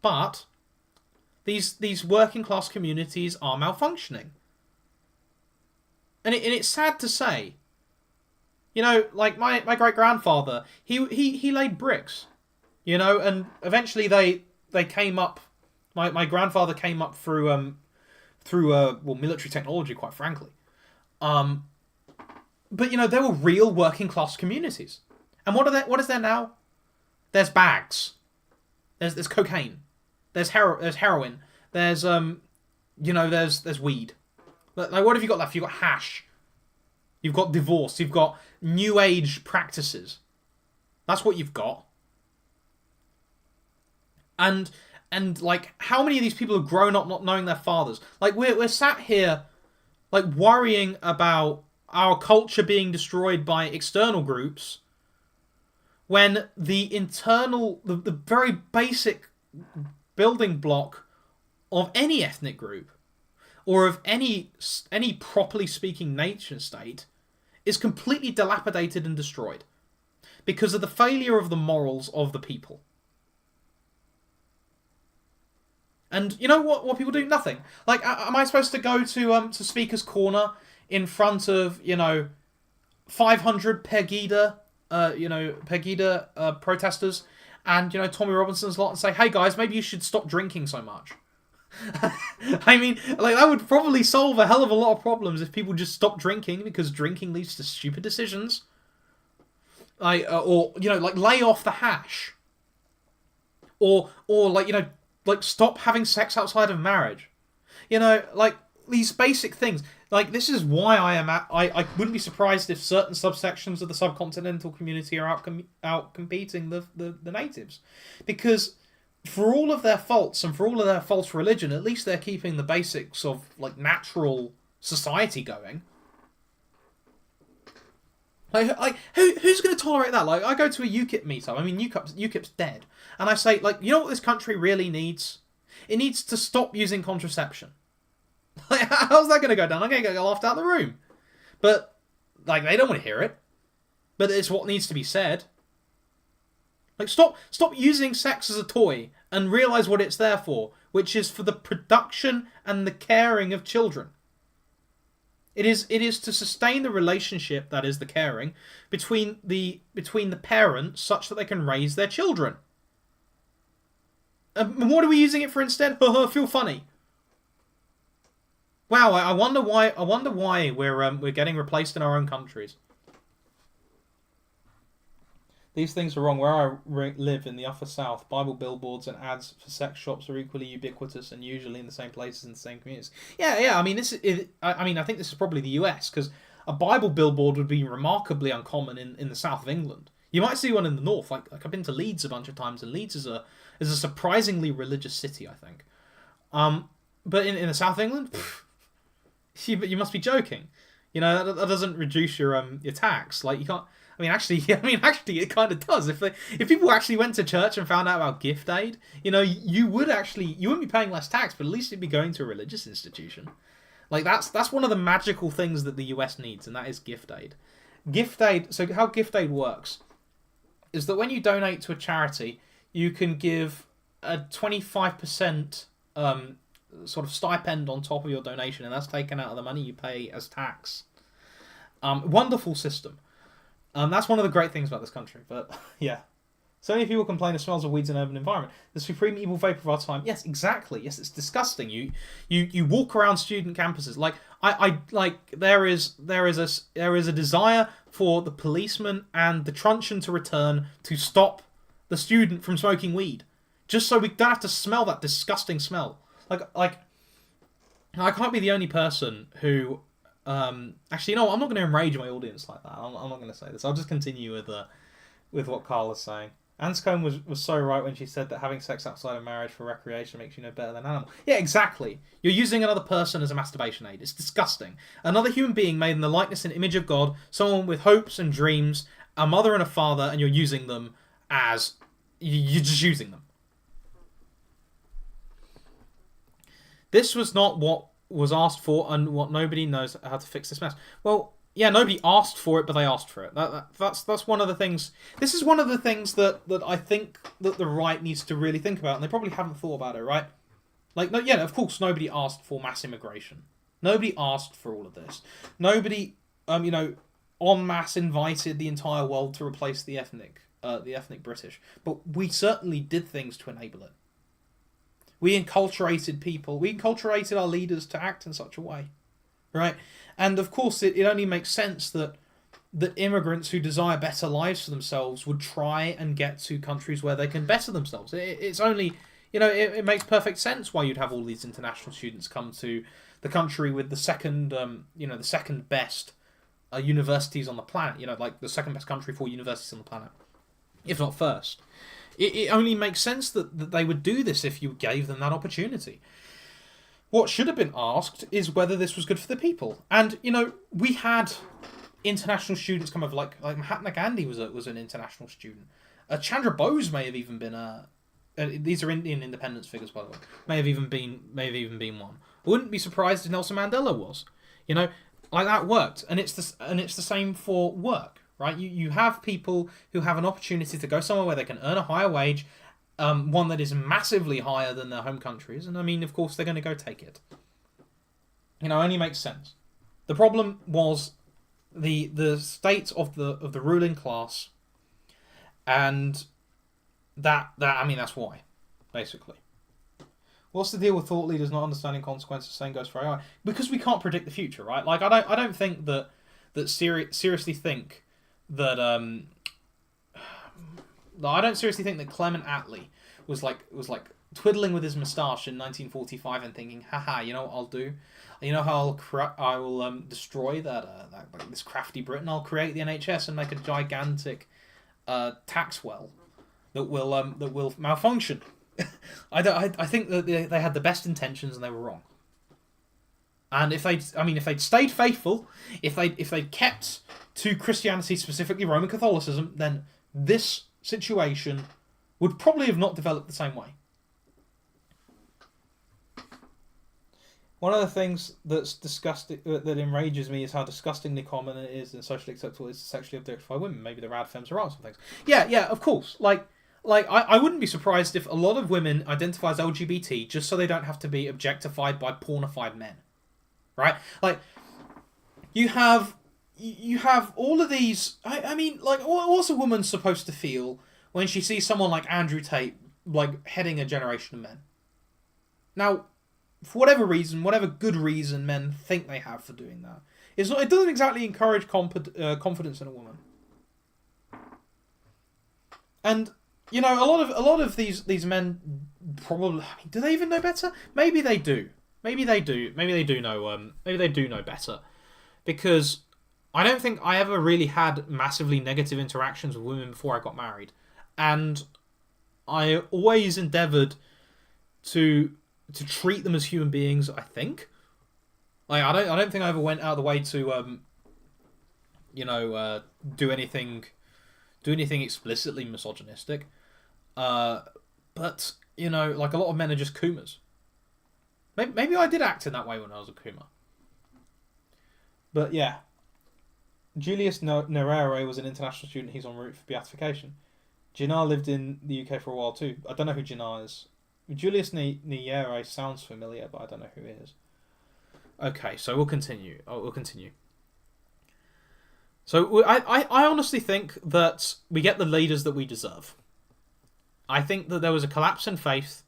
But these working class communities are malfunctioning. And it's sad to say. You know, like my great grandfather, he laid bricks. You know, and eventually they came up. My grandfather came up through military technology, quite frankly. But, you know, there were real working class communities. And what is there now? There's bags. There's cocaine. There's heroin. There's there's weed. Like, what have you got left? You've got hash. You've got divorce. You've got new age practices. That's what you've got. And like, how many of these people have grown up not knowing their fathers? Like, we're sat here, like, worrying about our culture being destroyed by external groups, when the very basic building block of any ethnic group, or of any properly speaking nation state, is completely dilapidated and destroyed because of the failure of the morals of the people. And you know what people do? Nothing. Like, am I supposed to go to Speaker's Corner in front of 500 Pegida protesters, and Tommy Robinson's lot, and say, "Hey guys, maybe you should stop drinking so much." I mean, like, that would probably solve a hell of a lot of problems if people just stopped drinking, because drinking leads to stupid decisions. Or lay off the hash. Or stop having sex outside of marriage. These basic things. Like, this is why I wouldn't be surprised if certain subsections of the subcontinental community are out competing the natives, because for all of their faults and for all of their false religion, at least they're keeping the basics of natural society going. Who's going to tolerate that? Like, I go to a UKIP meetup. I mean, UKIP's dead, and I say, you know what this country really needs? It needs to stop using contraception. How's that going to go down? I'm going to get laughed out of the room. But they don't want to hear it. But it's what needs to be said. Stop using sex as a toy and realize what it's there for, which is for the production and the caring of children. It is to sustain the relationship, that is the caring, between the parents, such that they can raise their children. And what are we using it for instead? Feel funny. Wow, I wonder why we're getting replaced in our own countries. These things are wrong. Where I live in the Upper South, Bible billboards and ads for sex shops are equally ubiquitous and usually in the same places in the same communities. Yeah. I mean, I think this is probably the US, because a Bible billboard would be remarkably uncommon in the south of England. You might see one in the north. Like I've been to Leeds a bunch of times, and Leeds is a surprisingly religious city, I think. But in the south of England, you must be joking. That doesn't reduce your tax. Like, you can't. I mean, actually, it kind of does. If people actually went to church and found out about gift aid, you wouldn't be paying less tax, but at least you'd be going to a religious institution. Like, that's one of the magical things that the US needs, and that is gift aid. Gift aid. So how gift aid works is that when you donate to a charity, you can give a 25% sort of stipend on top of your donation, and that's taken out of the money you pay as tax. Wonderful system. That's one of the great things about this country. But yeah, so many people complain it smells of weeds in an urban environment. The supreme evil vapor of our time. Yes, exactly. Yes, it's disgusting. You walk around student campuses. There is a desire for the policeman and the truncheon to return to stop the student from smoking weed, just so we don't have to smell that disgusting smell. Like I can't be the only person who. Actually, I'm not going to enrage my audience like that. I'm not going to say this. I'll just continue with what Carla's saying. Anscombe was so right when she said that having sex outside of marriage for recreation makes you no better than an animal. Yeah, exactly. You're using another person as a masturbation aid. It's disgusting. Another human being made in the likeness and image of God, someone with hopes and dreams, a mother and a father, and you're using them as... You're just using them. This was not what was asked for, and what nobody knows how to fix this mess. Well, yeah, nobody asked for it, but they asked for it. That's one of the things. This is one of the things that I think that the right needs to really think about, and they probably haven't thought about it, right? Of course, nobody asked for mass immigration. Nobody asked for all of this. Nobody, en masse invited the entire world to replace the ethnic British. But we certainly did things to enable it. We enculturated people. We enculturated our leaders to act in such a way, right? And of course, it only makes sense that immigrants who desire better lives for themselves would try and get to countries where they can better themselves. It's only, it makes perfect sense why you'd have all these international students come to the country with the second, the second best universities on the planet. Like the second best country for universities on the planet, if not first. It only makes sense that they would do this if you gave them that opportunity. What should have been asked is whether this was good for the people. And, we had international students come over, like Mahatma Gandhi was an international student. Chandra Bose may have even been these are Indian independence figures, by the way. May have even been one. I wouldn't be surprised if Nelson Mandela was. That worked. And it's the same for work. Right, you have people who have an opportunity to go somewhere where they can earn a higher wage, one that is massively higher than their home countries, and of course they're going to go take it. Only makes sense. The problem was the state of the ruling class, and that's why, basically. What's the deal with thought leaders not understanding consequences? Same goes for AI. Because we can't predict the future, right? Like I don't think that seriously think that I don't seriously think that Clement Attlee was like twiddling with his moustache in 1945 and thinking, haha, you know what I'll do? You know how I will destroy this crafty Britain? I'll create the NHS and make a gigantic tax well that will malfunction. I think that they had the best intentions and they were wrong. And if they'd stayed faithful, if they'd kept to Christianity, specifically Roman Catholicism, then this situation would probably have not developed the same way. One of the things that's disgusting, that enrages me, is how disgustingly common it is and socially acceptable is to sexually objectify women. Maybe the rad femmes are on some things. Yeah, of course. Like I wouldn't be surprised if a lot of women identify as LGBT just so they don't have to be objectified by pornified men, right? Like you have all of these. I mean, like, what's a woman supposed to feel when she sees someone like Andrew Tate like heading a generation of men? Now, for whatever reason, whatever good reason men think they have for doing that, it doesn't exactly encourage confidence in a woman. And you know, a lot of these men probably, I mean, do they even know better? Maybe they do. Maybe they do know better, because I don't think I ever really had massively negative interactions with women before I got married, and I always endeavoured to treat them as human beings. I think, like, I don't think I ever went out of the way to do anything explicitly misogynistic. But you know, like, a lot of men are just Kumas. Maybe I did act in that way when I was a Kuma. But yeah, Julius Nyerere was an international student. He's en route for beatification. Jinnah lived in the UK for a while too. I don't know who Jinnah is. Julius Nyerere sounds familiar, but I don't know who he is. Okay, so we'll continue. So I honestly think that we get the leaders that we deserve. I think that there was a collapse in faith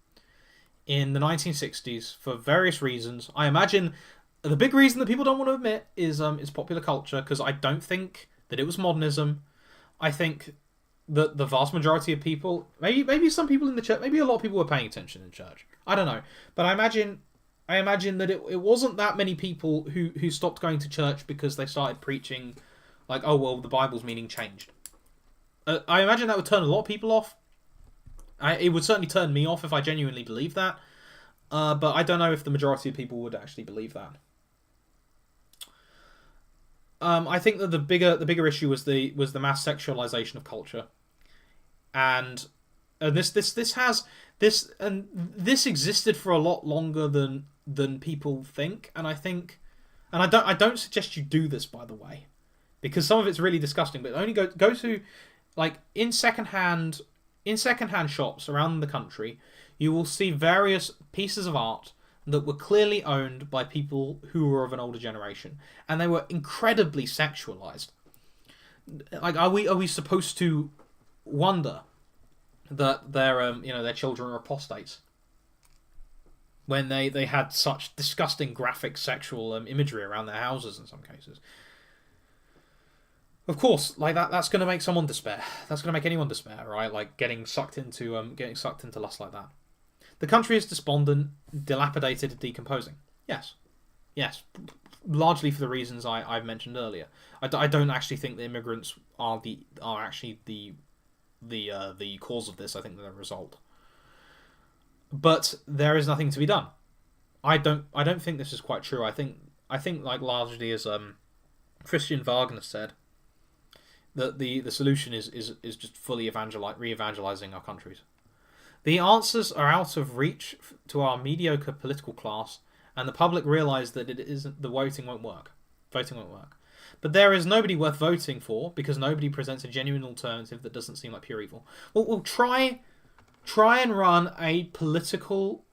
in the 1960s for various reasons. I imagine the big reason that people don't want to admit is popular culture, because I don't think that it was modernism. I think that the vast majority of people, maybe some people in the church, maybe a lot of people were paying attention in church. I don't know, but I imagine that it wasn't that many people who stopped going to church because they started preaching like, oh well, the Bible's meaning changed. I imagine that would turn a lot of people off. It would certainly turn me off if I genuinely believed that. But I don't know if the majority of people would actually believe that. I think that the bigger issue was the mass sexualization of culture, and this existed for a lot longer than people think, and I don't suggest you do this, by the way, because some of it's really disgusting. But only go to, like, in secondhand shops around the country, you will see various pieces of art that were clearly owned by people who were of an older generation, and they were incredibly sexualized. Like, are we supposed to wonder that their children are apostates when they had such disgusting graphic sexual imagery around their houses in some cases? Of course, like that's going to make someone despair. That's going to make anyone despair, right? Like getting sucked into lust like that. The country is despondent, dilapidated, and decomposing. Yes, largely for the reasons I've mentioned earlier. I don't actually think the immigrants are actually the cause of this. I think they're the result. But there is nothing to be done. I don't think this is quite true. I think like largely as Christian Wagner said, that the solution is just fully re-evangelizing our countries. The answers are out of reach to our mediocre political class, and the public realise that it isn't. The voting won't work. But there is nobody worth voting for because nobody presents a genuine alternative that doesn't seem like pure evil. We'll try and run a political,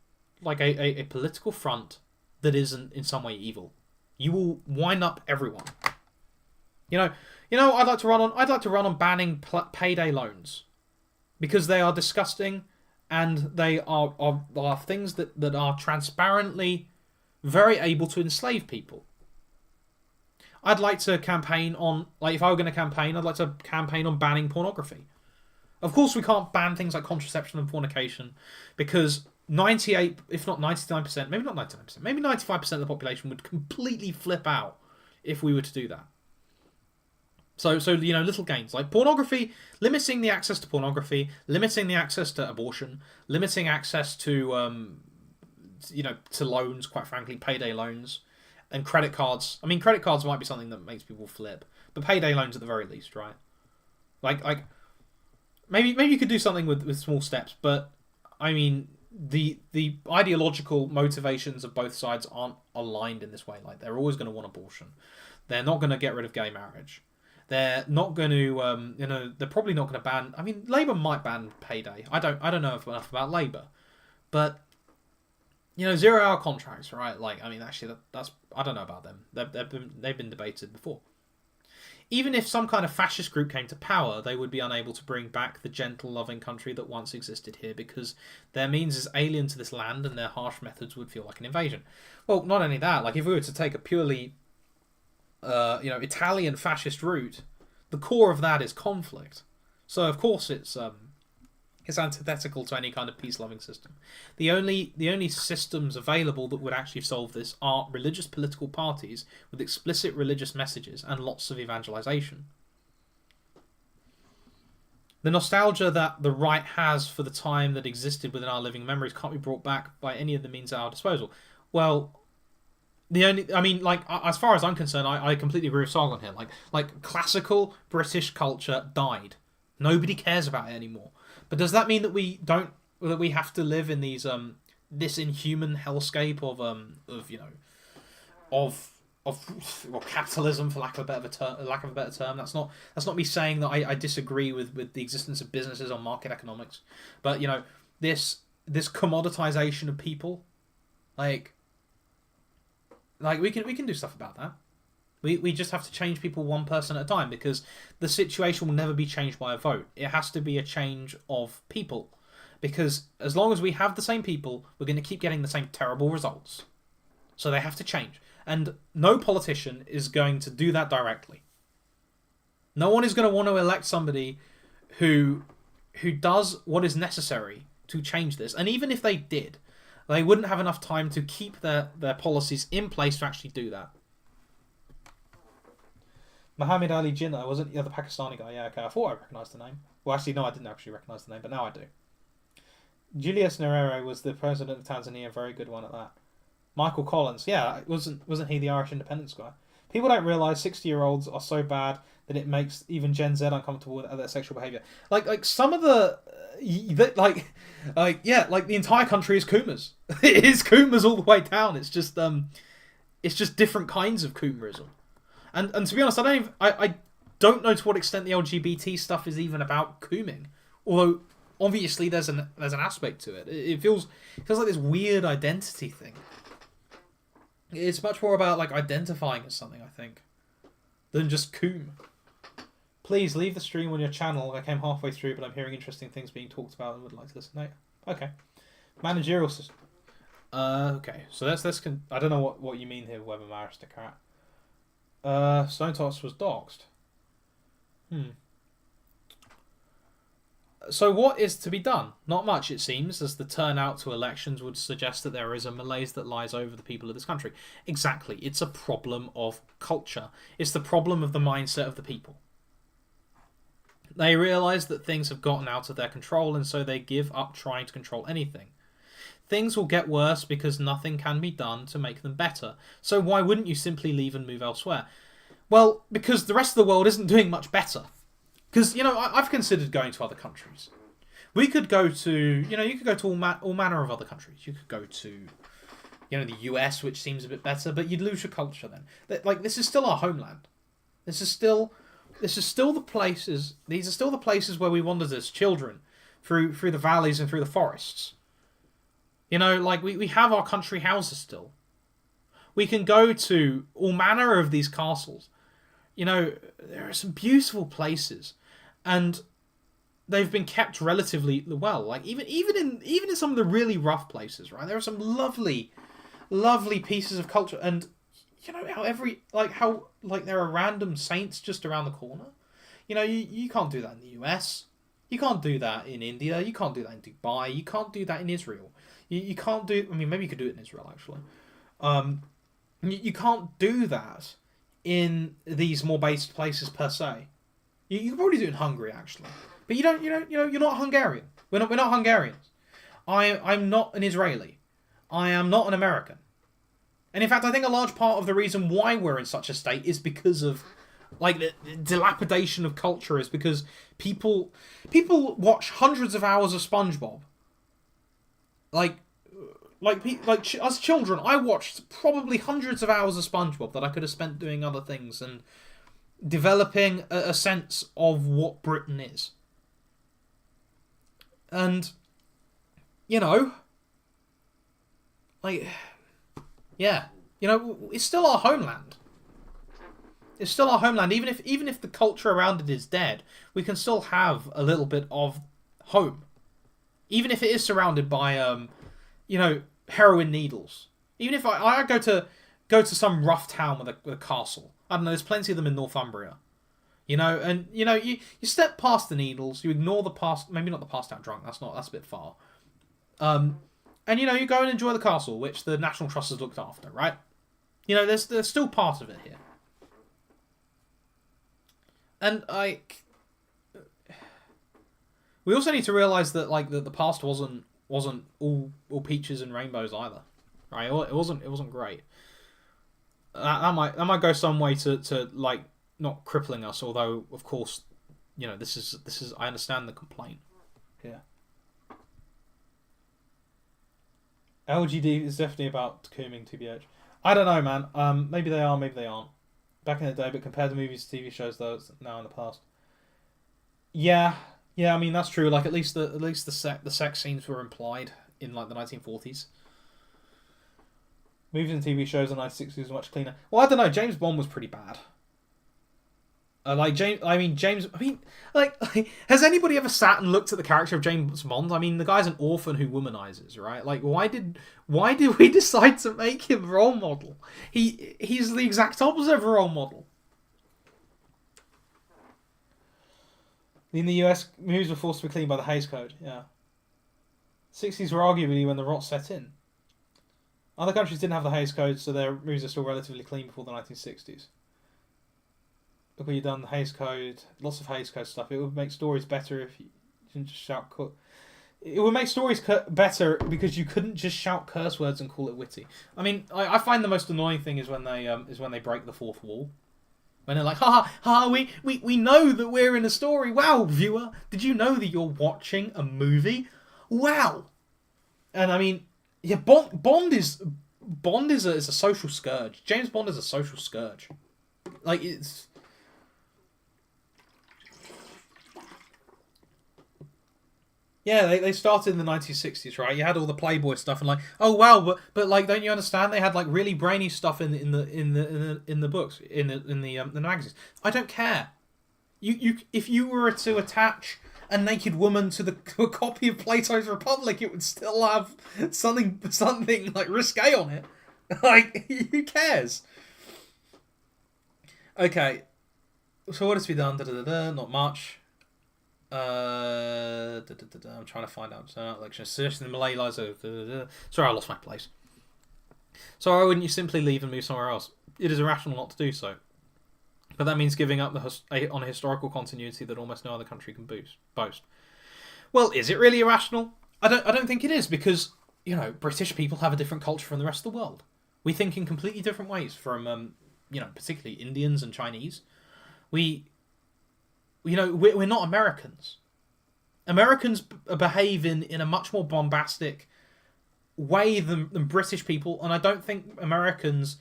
like a political front that isn't in some way evil. You will wind up everyone. You know. I'd like to run on banning payday loans, because they are disgusting, and they are things that are transparently very able to enslave people. I'd like to campaign on, like, if I were going to campaign, I'd like to campaign on banning pornography. Of course, we can't ban things like contraception and fornication, because 98, if not 99%, maybe not 99%, maybe 95% of the population would completely flip out if we were to do that. So little gains like pornography, limiting the access to pornography, limiting the access to abortion, limiting access to to loans, quite frankly, payday loans, and credit cards. I mean, credit cards might be something that makes people flip, but payday loans at the very least, right? Like maybe you could do something with small steps, but I mean, the ideological motivations of both sides aren't aligned in this way. Like, they're always going to want abortion. They're not going to get rid of gay marriage. They're not going to, they're probably not going to ban. I mean, Labour might ban payday. I don't know enough about Labour, but 0-hour contracts, right? Like, I mean, actually, that's I don't know about them. They've been debated before. Even if some kind of fascist group came to power, they would be unable to bring back the gentle, loving country that once existed here, because their means is alien to this land, and their harsh methods would feel like an invasion. Well, not only that, like, if we were to take a purely Italian fascist route, the core of that is conflict. So of course it's antithetical to any kind of peace-loving system. The only systems available that would actually solve this are religious political parties with explicit religious messages and lots of evangelization. The nostalgia that the right has for the time that existed within our living memories can't be brought back by any of the means at our disposal. Well, as far as I'm concerned, I completely agree with Sargon here. Like classical British culture died. Nobody cares about it anymore. But does that mean that we have to live in these this inhuman hellscape of capitalism, for lack of a better term? That's not me saying that I disagree with the existence of businesses or market economics, but this commoditization of people, like we can do stuff about that. We just have to change people one person at a time, because the situation will never be changed by a vote. It has to be a change of people, because as long as we have the same people, we're going to keep getting the same terrible results. So they have to change, and no politician is going to do that directly. No one is going to want to elect somebody who does what is necessary to change this, and even if they did, they wouldn't have enough time to keep their policies in place to actually do that. Muhammad Ali Jinnah, wasn't the Pakistani guy? Yeah, okay. I thought I recognised the name. Well, actually, no, I didn't actually recognise the name, but now I do. Julius Nyerere was the president of Tanzania, a very good one at that. Michael Collins, yeah, wasn't he the Irish independence guy? People don't realise 60-year-olds are so bad that it makes even Gen Z uncomfortable with their sexual behaviour. Like some of the the entire country is Coomers. It is Coomers all the way down. It's just different kinds of Coomerism. And to be honest, I don't know to what extent the LGBT stuff is even about cooming. Although obviously there's an aspect to it. It feels like this weird identity thing. It's much more about like identifying as something, I think, than just coom. Please leave the stream on your channel. I came halfway through, but I'm hearing interesting things being talked about and would like to listen. No, okay. Managerial system. Okay. So that's I don't know what you mean here, Weber Maristocat. Stone Tots was doxed. So what is to be done? Not much, it seems, as the turnout to elections would suggest that there is a malaise that lies over the people of this country. Exactly. It's a problem of culture. It's the problem of the mindset of the people. They realise that things have gotten out of their control, and so they give up trying to control anything. Things will get worse because nothing can be done to make them better. So why wouldn't you simply leave and move elsewhere? Well, because the rest of the world isn't doing much better. Because, I've considered going to other countries. We could go to, you could go to all manner of other countries. You could go to, the US, which seems a bit better, but you'd lose your culture then. Like, this is still our homeland. This is still the places. These are still the places where we wandered as children through the valleys and through the forests. We have our country houses still. We can go to all manner of these castles. You know, there are some beautiful places, and they've been kept relatively well. Like even in some of the really rough places, right? There are some lovely, lovely pieces of culture, and you know how there are random saints just around the corner. You know, you can't do that in the US. You can't do that in India. You can't do that in Dubai. You can't do that in Israel. You can't do. I mean, maybe you could do it in Israel actually. You can't do that in these more based places per se. You can probably do it in Hungary actually, but you don't. You're not Hungarian. We're not Hungarians. I'm not an Israeli. I am not an American. And in fact, I think a large part of the reason why we're in such a state is because of like the dilapidation of culture, is because people watch hundreds of hours of SpongeBob. Like as children, I watched probably hundreds of hours of SpongeBob that I could have spent doing other things and developing a sense of what Britain is. And you know, like, yeah, you know, it's still our homeland. It's still our homeland. Even if the culture around it is dead, we can still have a little bit of home. Even if it is surrounded by, you know, heroin needles. Even if I go to some rough town with a castle. I don't know. There's plenty of them in Northumbria. You know, and you know, you step past the needles. You ignore the past. Maybe not the passed out drunk. That's a bit far. And you know, you go and enjoy the castle, which the National Trust has looked after, right? You know, there's still part of it here. And like, we also need to realize that like the past wasn't all peaches and rainbows either, right? It wasn't great. That might go some way to like not crippling us. Although of course, you know, this is I understand the complaint. Yeah. LGD is definitely about cooming, TBH. I don't know, man. Maybe they are, maybe they aren't. Back in the day, but compared to movies to TV shows, though, it's now in the past. Yeah, I mean that's true. Like at least the sex scenes were implied in like the 1940s. Movies and TV shows in the 1960s were much cleaner. Well, I don't know. James Bond was pretty bad. Has anybody ever sat and looked at the character of James Bond? I mean, the guy's an orphan who womanizes, right? Like, why did we decide to make him role model? He's the exact opposite of a role model. In the US, movies were forced to be cleaned by the Hays Code. Yeah, 60s were arguably when the rot set in. Other countries didn't have the Hays Code, so their movies are still relatively clean before the 1960s. Look what you've done, the Hays Code, lots of Hays Code stuff. It would make stories better if you didn't just shout... It would make stories better because you couldn't just shout curse words and call it witty. I mean, I find the most annoying thing is when they break the fourth wall. When they're like, we know that we're in a story. Wow, viewer, did you know that you're watching a movie? Wow. And I mean, yeah, Bond is a social scourge. James Bond is a social scourge. Like, it's... Yeah, they started in the 1960s, right? You had all the Playboy stuff, and like, oh wow, but like, don't you understand? They had like really brainy stuff in the books, in the magazines. I don't care. If you were to attach a naked woman to a copy of Plato's Republic, it would still have something like risque on it. Like, who cares? Okay, so what has to be done? Not much. I'm trying to find out. Election assertion the Malay lies. Sorry, I lost my place. So why wouldn't you simply leave and move somewhere else? It is irrational not to do so, but that means giving up on a historical continuity that almost no other country can boast. Well, is it really irrational? I don't think it is, because you know, British people have a different culture from the rest of the world. We think in completely different ways from particularly Indians and Chinese. We're not Americans. Americans behave in a much more bombastic way than British people, and I don't think Americans,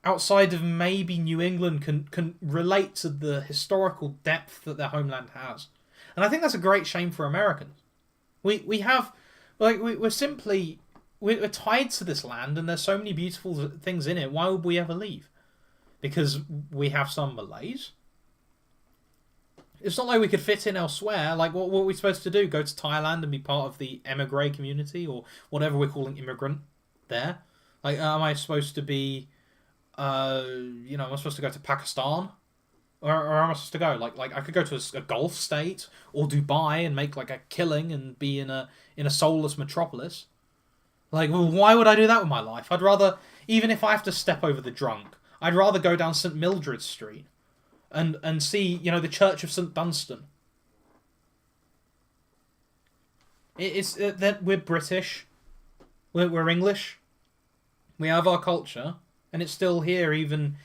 outside of maybe New England, can relate to the historical depth that their homeland has. And I think that's a great shame for Americans. We're simply we're tied to this land, and there's so many beautiful things in it. Why would we ever leave? Because we have some Malays? It's not like we could fit in elsewhere. Like, what are we supposed to do? Go to Thailand and be part of the emigre community, or whatever we're calling immigrant there? Like, am I supposed to be, am I supposed to go to Pakistan? Or am I supposed to go? Like I could go to a Gulf state or Dubai and make like a killing and be in a soulless metropolis. Like, well, why would I do that with my life? I'd rather, even if I have to step over the drunk, I'd rather go down St Mildred Street and see, the Church of St Dunstan. It's that we're British, we're English, we have our culture, and it's still here, even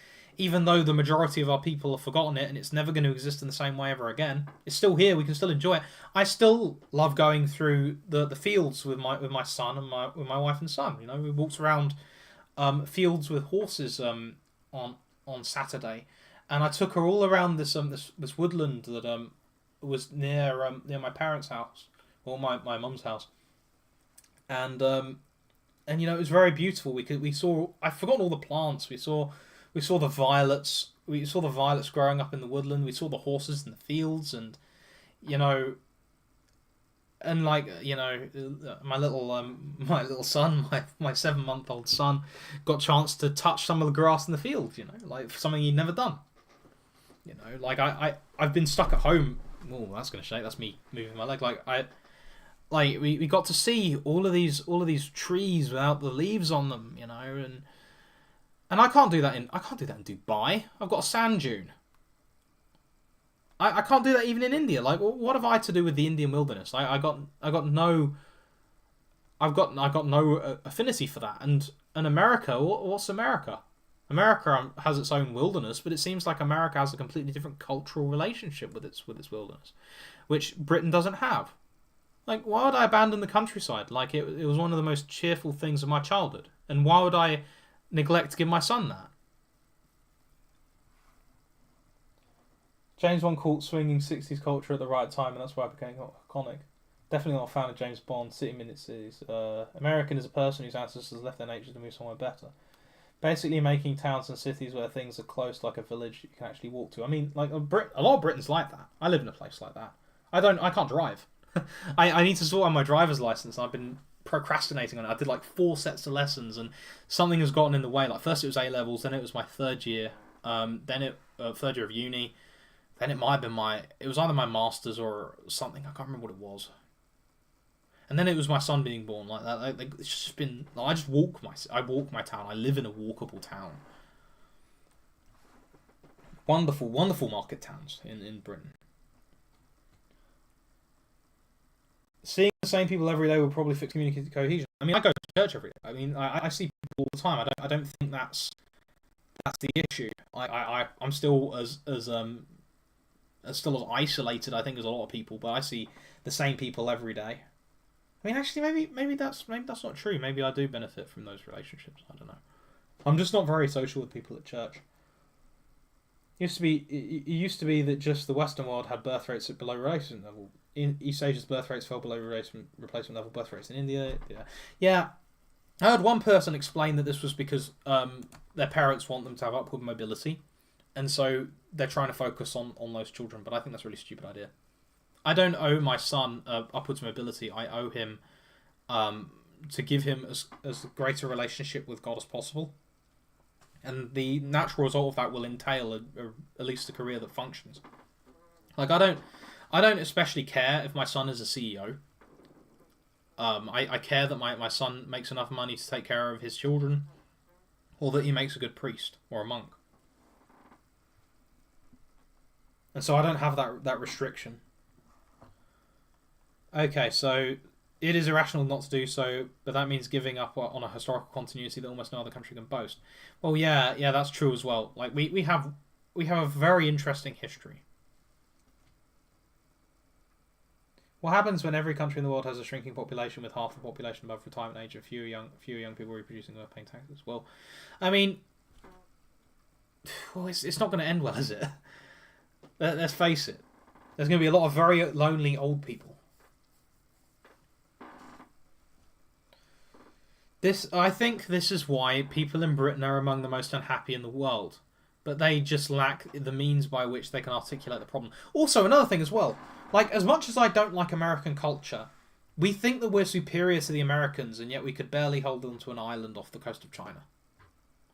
though the majority of our people have forgotten it, and it's never going to exist in the same way ever again. It's still here. We can still enjoy it. I still love going through the fields with my son and with my wife and son. We walked around fields with horses on Saturday, and I took her all around this woodland that was near my parents' house, or my mum's house, and it was very beautiful. We saw, I've forgotten all the plants. We saw the violets. We saw the violets growing up in the woodland. We saw the horses in the fields, and my little son, my 7-month-old son, got a chance to touch some of the grass in the field. Like something he'd never done. Like I've been stuck at home. Oh, that's gonna shake. That's me moving my leg. We got to see all of these trees without the leaves on them. And I can't do that in Dubai. I've got a sand dune. I can't do that even in India. Like, what have I to do with the Indian wilderness? I got no affinity for that. And America, what's America? America has its own wilderness, but it seems like America has a completely different cultural relationship with its wilderness, which Britain doesn't have. Like, why would I abandon the countryside? Like, it was one of the most cheerful things of my childhood, and why would I neglect to give my son that? James Bond caught swinging 60s culture at the right time, and that's why I became iconic. Definitely not a fan of James Bond. City Minute series. American is a person whose ancestors left their nature to move somewhere better. Basically making towns and cities where things are close, like a village you can actually walk to. I mean, like a lot of Britain's like that. I live in a place like that. I can't drive. I need to sort out my driver's license. I've been procrastinating on it. I did like 4 sets of lessons, and something has gotten in the way. Like, first it was A levels, then it was my third year, third year of uni, then it might have been it was either my masters or something. I can't remember what it was. And then it was my son being born. Like that, it's just been. Like, I walk my town. I live in a walkable town. Wonderful, wonderful market towns in Britain. Seeing the same people every day will probably fix community cohesion. I mean, I go to church every day. I mean, I see people all the time. I don't think that's the issue. I'm still as isolated, I think, as a lot of people. But I see the same people every day. I mean, actually, maybe that's not true. Maybe I do benefit from those relationships. I don't know. I'm just not very social with people at church. It used to be that just the Western world had birth rates at below replacement level. In East Asia's birth rates fell below replacement level birth rates in India. Yeah. I heard one person explain that this was because their parents want them to have upward mobility, and so they're trying to focus on those children. But I think that's a really stupid idea. I don't owe my son upwards mobility. I owe him to give him as great a relationship with God as possible. And the natural result of that will entail at least a career that functions. Like, I don't especially care if my son is a CEO. I care that my son makes enough money to take care of his children, or that he makes a good priest or a monk. And so I don't have that restriction. Okay, so it is irrational not to do so, but that means giving up on a historical continuity that almost no other country can boast. Well, yeah, that's true as well. Like, we have a very interesting history. What happens when every country in the world has a shrinking population, with half the population above retirement age and fewer young people reproducing or paying taxes? Well, I mean, it's not going to end well, is it? Let's face it. There's going to be a lot of very lonely old people. I think this is why people in Britain are among the most unhappy in the world. But they just lack the means by which they can articulate the problem. Also, another thing as well, like, as much as I don't like American culture, we think that we're superior to the Americans, and yet we could barely hold on to an island off the coast of China.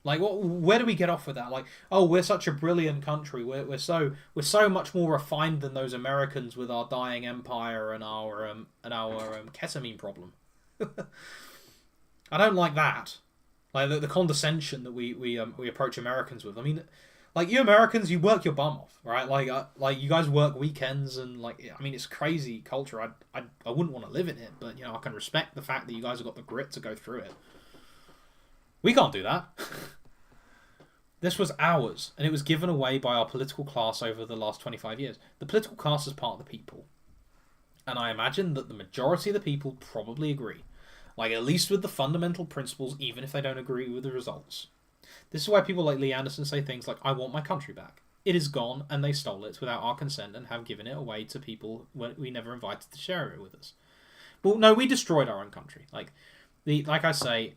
Like, where do we get off with that? Like, oh, we're such a brilliant country. We're so much more refined than those Americans with our dying empire and our ketamine problem. I don't like that. Like the condescension that we approach Americans with. I mean, like, you Americans, you work your bum off, right? Like you guys work weekends, and like, I mean, it's crazy culture. I wouldn't want to live in it, but I can respect the fact that you guys have got the grit to go through it. We can't do that. This was ours, and it was given away by our political class over the last 25 years. The political class is part of the people, and I imagine that the majority of the people probably agree. Like, at least with the fundamental principles, even if they don't agree with the results. This is why people like Lee Anderson say things like, I want my country back. It is gone, and they stole it without our consent and have given it away to people we never invited to share it with us. Well, no, we destroyed our own country. Like I say,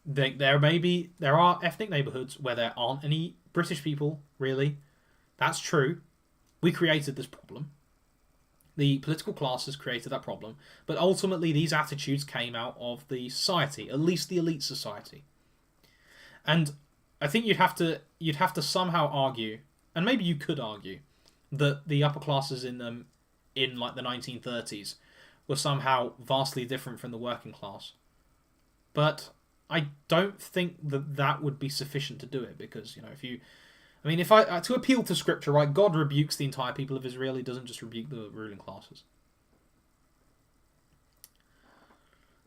there are ethnic neighbourhoods where there aren't any British people, really. That's true. We created this problem. The political classes created that problem, but ultimately these attitudes came out of the society, at least the elite society. And I think you'd have to somehow argue, and maybe you could argue, that the upper classes in like the 1930s were somehow vastly different from the working class. But I don't think that would be sufficient to do it, because if I to appeal to scripture, right, God rebukes the entire people of Israel. He doesn't just rebuke the ruling classes.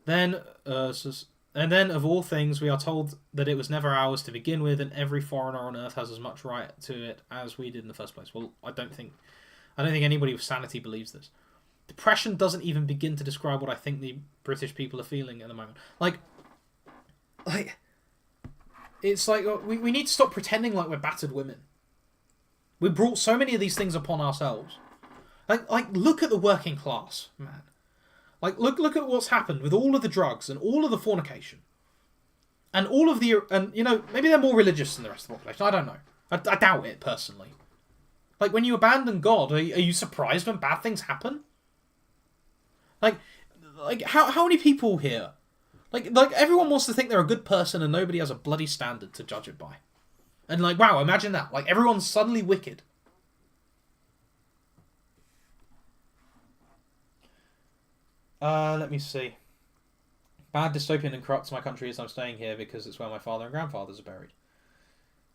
Then, of all things, we are told that it was never ours to begin with, and every foreigner on earth has as much right to it as we did in the first place. Well, I don't think anybody with sanity believes this. Depression doesn't even begin to describe what I think the British people are feeling at the moment. Like, it's like we need to stop pretending like we're battered women. We brought so many of these things upon ourselves. Like look at the working class, man. Like look at what's happened with all of the drugs and all of the fornication, and all of maybe they're more religious than the rest of the population. I don't know. I doubt it personally. Like, when you abandon God, are you surprised when bad things happen? Like how many people here? Like everyone wants to think they're a good person, and nobody has a bloody standard to judge it by. And like, wow, imagine that. Like, everyone's suddenly wicked. Let me see. Bad, dystopian, and corrupt my country is I'm staying here because it's where my father and grandfathers are buried.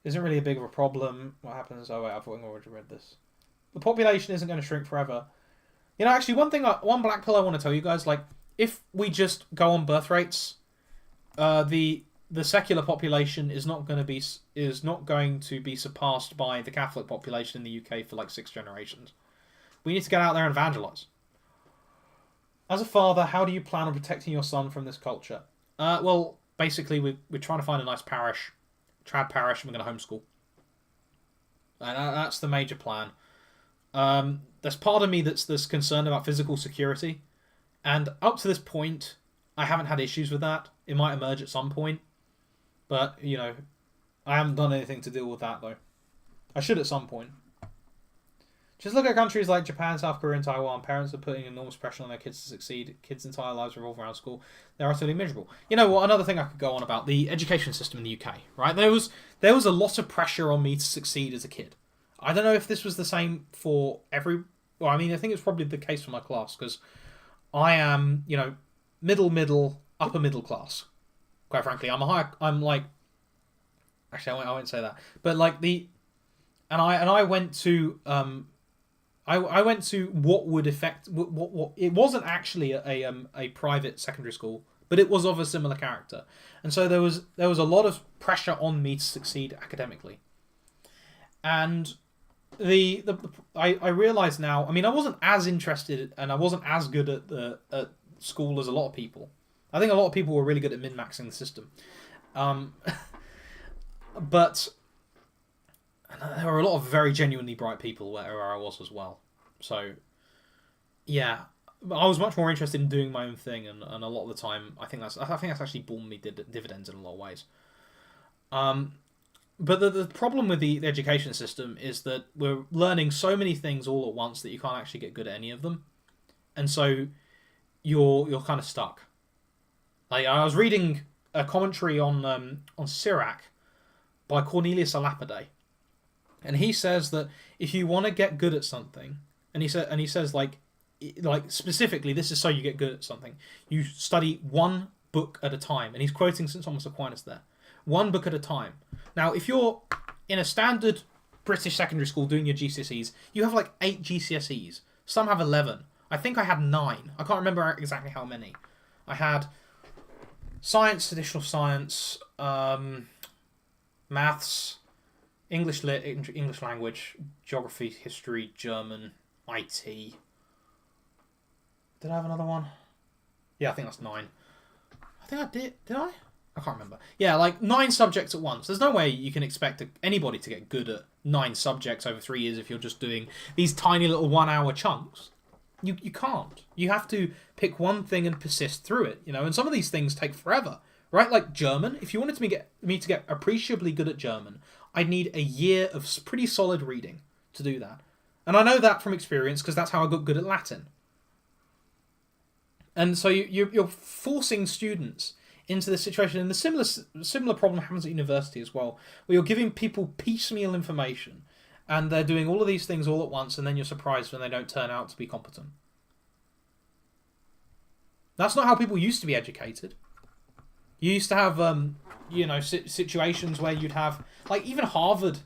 Isn't really a big of a problem. What happens? Oh wait, I've already read this. The population isn't going to shrink forever. Actually, one black pill I want to tell you guys, like, if we just go on birth rates, the secular population is not going to be surpassed by the Catholic population in the UK for like 6 generations. We need to get out there and evangelize. As a father, how do you plan on protecting your son from this culture? Well, basically, we're trying to find a nice parish, trad parish, and we're going to homeschool. And that's the major plan. There's part of me that's concerned about physical security. And up to this point, I haven't had issues with that. It might emerge at some point. But, I haven't done anything to deal with that, though. I should at some point. Just look at countries like Japan, South Korea, and Taiwan. Parents are putting enormous pressure on their kids to succeed. Kids' entire lives revolve around school. They're utterly miserable. You know what? Another thing I could go on about, the education system in the UK, right? There was a lot of pressure on me to succeed as a kid. I don't know if this was the same for every... Well, I mean, I think it's probably the case for my class, because I am, middle, upper middle class. Quite frankly, I'm like... Actually, I won't say that. But like I went to... I went to what would affect what it wasn't actually a private secondary school, but it was of a similar character, and so there was a lot of pressure on me to succeed academically. And I realize now. I mean, I wasn't as interested and I wasn't as good at school as a lot of people. I think a lot of people were really good at min-maxing the system, but. There were a lot of very genuinely bright people where I was as well. So, yeah. I was much more interested in doing my own thing, and a lot of the time, I think that's actually borne me dividends in a lot of ways. But the problem with the education system is that we're learning so many things all at once that you can't actually get good at any of them, and so you're kind of stuck. Like, I was reading a commentary on Sirach by Cornelius a Lapide, and he says that if you want to get good at something, and he says like specifically, this is so you get good at something. You study one book at a time, and he's quoting St. Thomas Aquinas there. One book at a time. Now, if you're in a standard British secondary school doing your GCSEs, you have like 8 GCSEs. Some have 11. I think I had 9. I can't remember exactly how many. I had science, additional science, maths, English lit, English language, geography, history, German, IT. Did I have another one? Yeah, I think that's 9. I think I did. Did I? I can't remember. Yeah, like 9 subjects at once. There's no way you can expect anybody to get good at 9 subjects over 3 years if you're just doing these tiny little 1-hour chunks. You can't. You have to pick one thing and persist through it, you know. And some of these things take forever, right? Like German. If you wanted me to get appreciably good at German, I'd need a year of pretty solid reading to do that. And I know that from experience because that's how I got good at Latin. And so you're forcing students into this situation, and the similar problem happens at university as well, where you're giving people piecemeal information, and they're doing all of these things all at once, and then you're surprised when they don't turn out to be competent. That's not how people used to be educated. You used to have, situations where you'd have, like, even Harvard.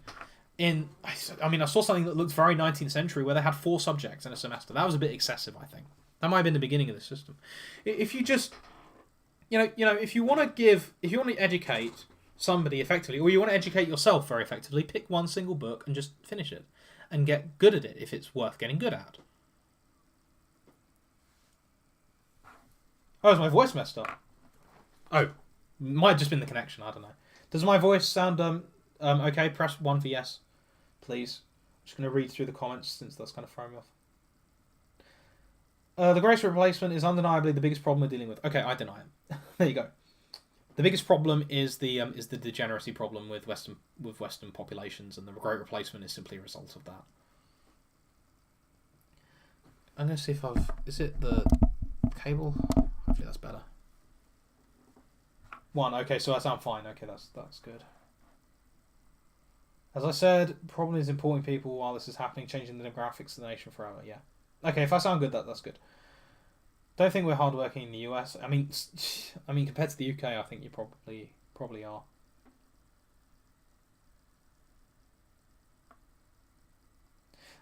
I saw something that looked very 19th century where they had 4 subjects in a semester. That was a bit excessive, I think. That might have been the beginning of the system. If you just, if you want to educate somebody effectively, or you want to educate yourself very effectively, pick one single book and just finish it, and get good at it if it's worth getting good at. Oh, is my voice messed up? Oh, might have just been the connection. I don't know. Does my voice sound okay? Press 1 for yes, please. I'm just going to read through the comments since that's kind of throwing me off. The grace replacement is undeniably the biggest problem we're dealing with. Okay, I deny it. There you go. The biggest problem is the degeneracy problem with Western populations, and the great replacement is simply a result of that. I'm going to see if is it the cable? Hopefully that's better. 1. Okay, so I sound fine. Okay, that's good. As I said, problem is importing people while this is happening, changing the demographics of the nation forever. Yeah. Okay, if I sound good, that's good. Don't think we're hardworking in the US. I mean, compared to the UK, I think you probably are.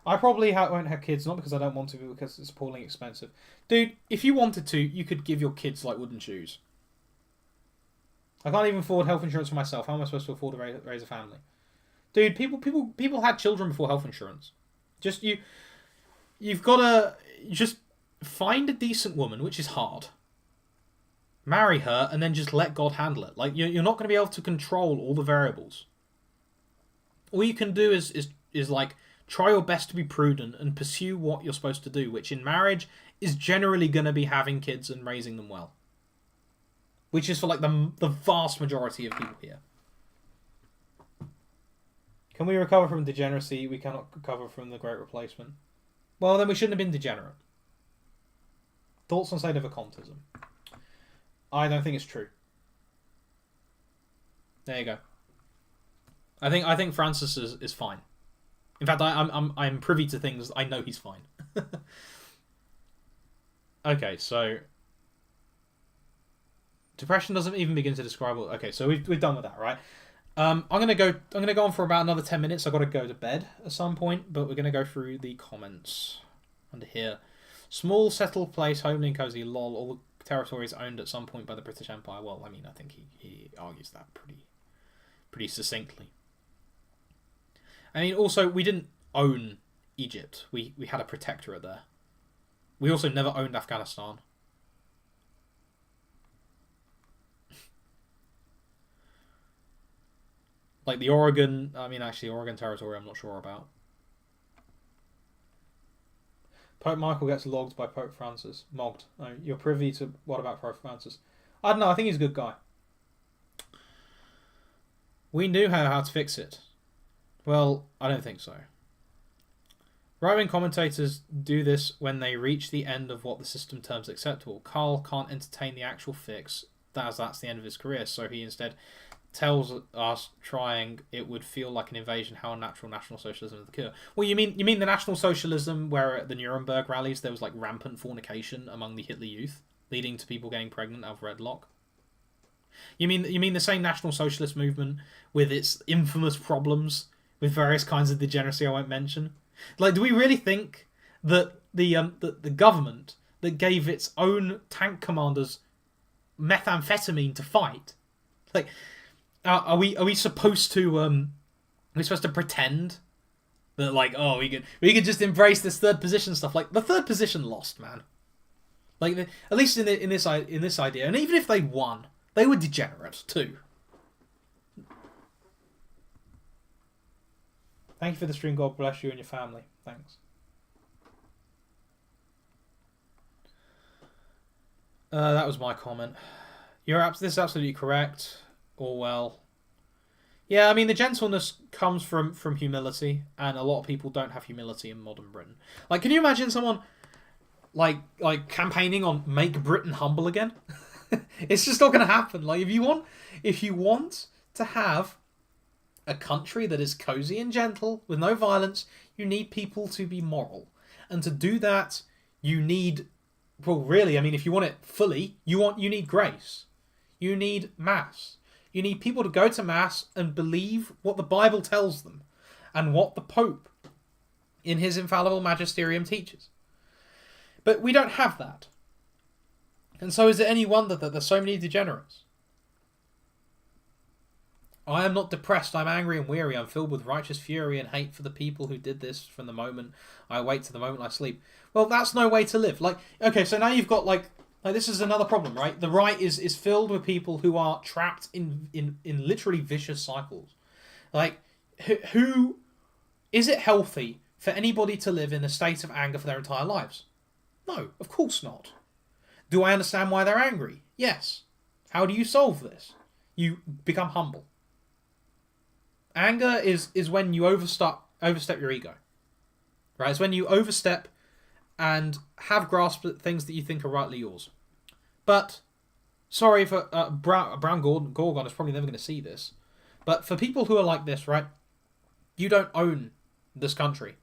I probably won't have kids, not because I don't want to, but because it's appallingly expensive. Dude, if you wanted to, you could give your kids like wooden shoes. I can't even afford health insurance for myself. How am I supposed to afford to raise a family? Dude, people had children before health insurance. You've got to just find a decent woman, which is hard. Marry her, and then just let God handle it. Like, you're not going to be able to control all the variables. All you can do is like try your best to be prudent and pursue what you're supposed to do, which in marriage is generally going to be having kids and raising them well. Which is for like the vast majority of people here. Can we recover from degeneracy? We cannot recover from the great replacement. Well, then we shouldn't have been degenerate. Thoughts on Sedevacantism? I don't think it's true. There you go. I think Francis is fine. In fact, I'm privy to things. I know he's fine. Okay, so depression doesn't even begin to describe. Okay, so we've done with that, right? I'm gonna go on for about another 10 minutes. I've got to go to bed at some point, but we're gonna go through the comments under here. Small settled place, homely and cozy. Lol. All the territories owned at some point by the British Empire. Well, I mean, I think he argues that pretty succinctly. I mean, also we didn't own Egypt. We had a protectorate there. We also never owned Afghanistan. Like the Oregon Territory, I'm not sure about. Pope Michael gets logged by Pope Francis. Mogged. Oh, you're privy to what about Pope Francis? I don't know. I think he's a good guy. We knew how to fix it. Well, I don't think so. Right-wing commentators do this when they reach the end of what the system terms acceptable. Karl can't entertain the actual fix, that's the end of his career, so he instead tells us trying it would feel like an invasion. How unnatural. National Socialism is the cure. Well, you mean the National Socialism where at the Nuremberg rallies there was like rampant fornication among the Hitler Youth, leading to people getting pregnant out of wedlock? You mean the same National Socialist movement with its infamous problems with various kinds of degeneracy I won't mention? Like, do we really think that the government that gave its own tank commanders methamphetamine to fight, like, are we supposed to pretend that, like, oh, we could just embrace this third position stuff? Like, the third position lost, man. Like, at least in this idea, and even if they won, they were degenerate too. Thank you for the stream. God bless you and your family. Thanks. That was my comment. This is absolutely correct. Orwell. Yeah, I mean, the gentleness comes from humility, and a lot of people don't have humility in modern Britain. Like, can you imagine someone like campaigning on "Make Britain Humble Again"? It's just not going to happen. Like, if you want to have a country that is cozy and gentle with no violence, you need people to be moral, and to do that, you need, well, really, I mean, if you want it fully, you need grace. You need mass. You need people to go to mass and believe what the Bible tells them, and what the Pope, in his infallible magisterium, teaches. But we don't have that. And so is it any wonder that there's so many degenerates? I am not depressed, I'm angry and weary, I'm filled with righteous fury and hate for the people who did this from the moment I wake to the moment I sleep. Well, that's no way to live. Like, okay, so now you've got, like this is another problem, right? The right is filled with people who are trapped in literally vicious cycles. Like, who is it healthy for anybody to live in a state of anger for their entire lives? No, of course not. Do I understand why they're angry? Yes. How do you solve this? You become humble. Anger is when you overstep your ego. Right? It's when you overstep and have grasped at things that you think are rightly yours. But, sorry for Brown Gorgon is probably never going to see this, but for people who are like this, right? You don't own this country.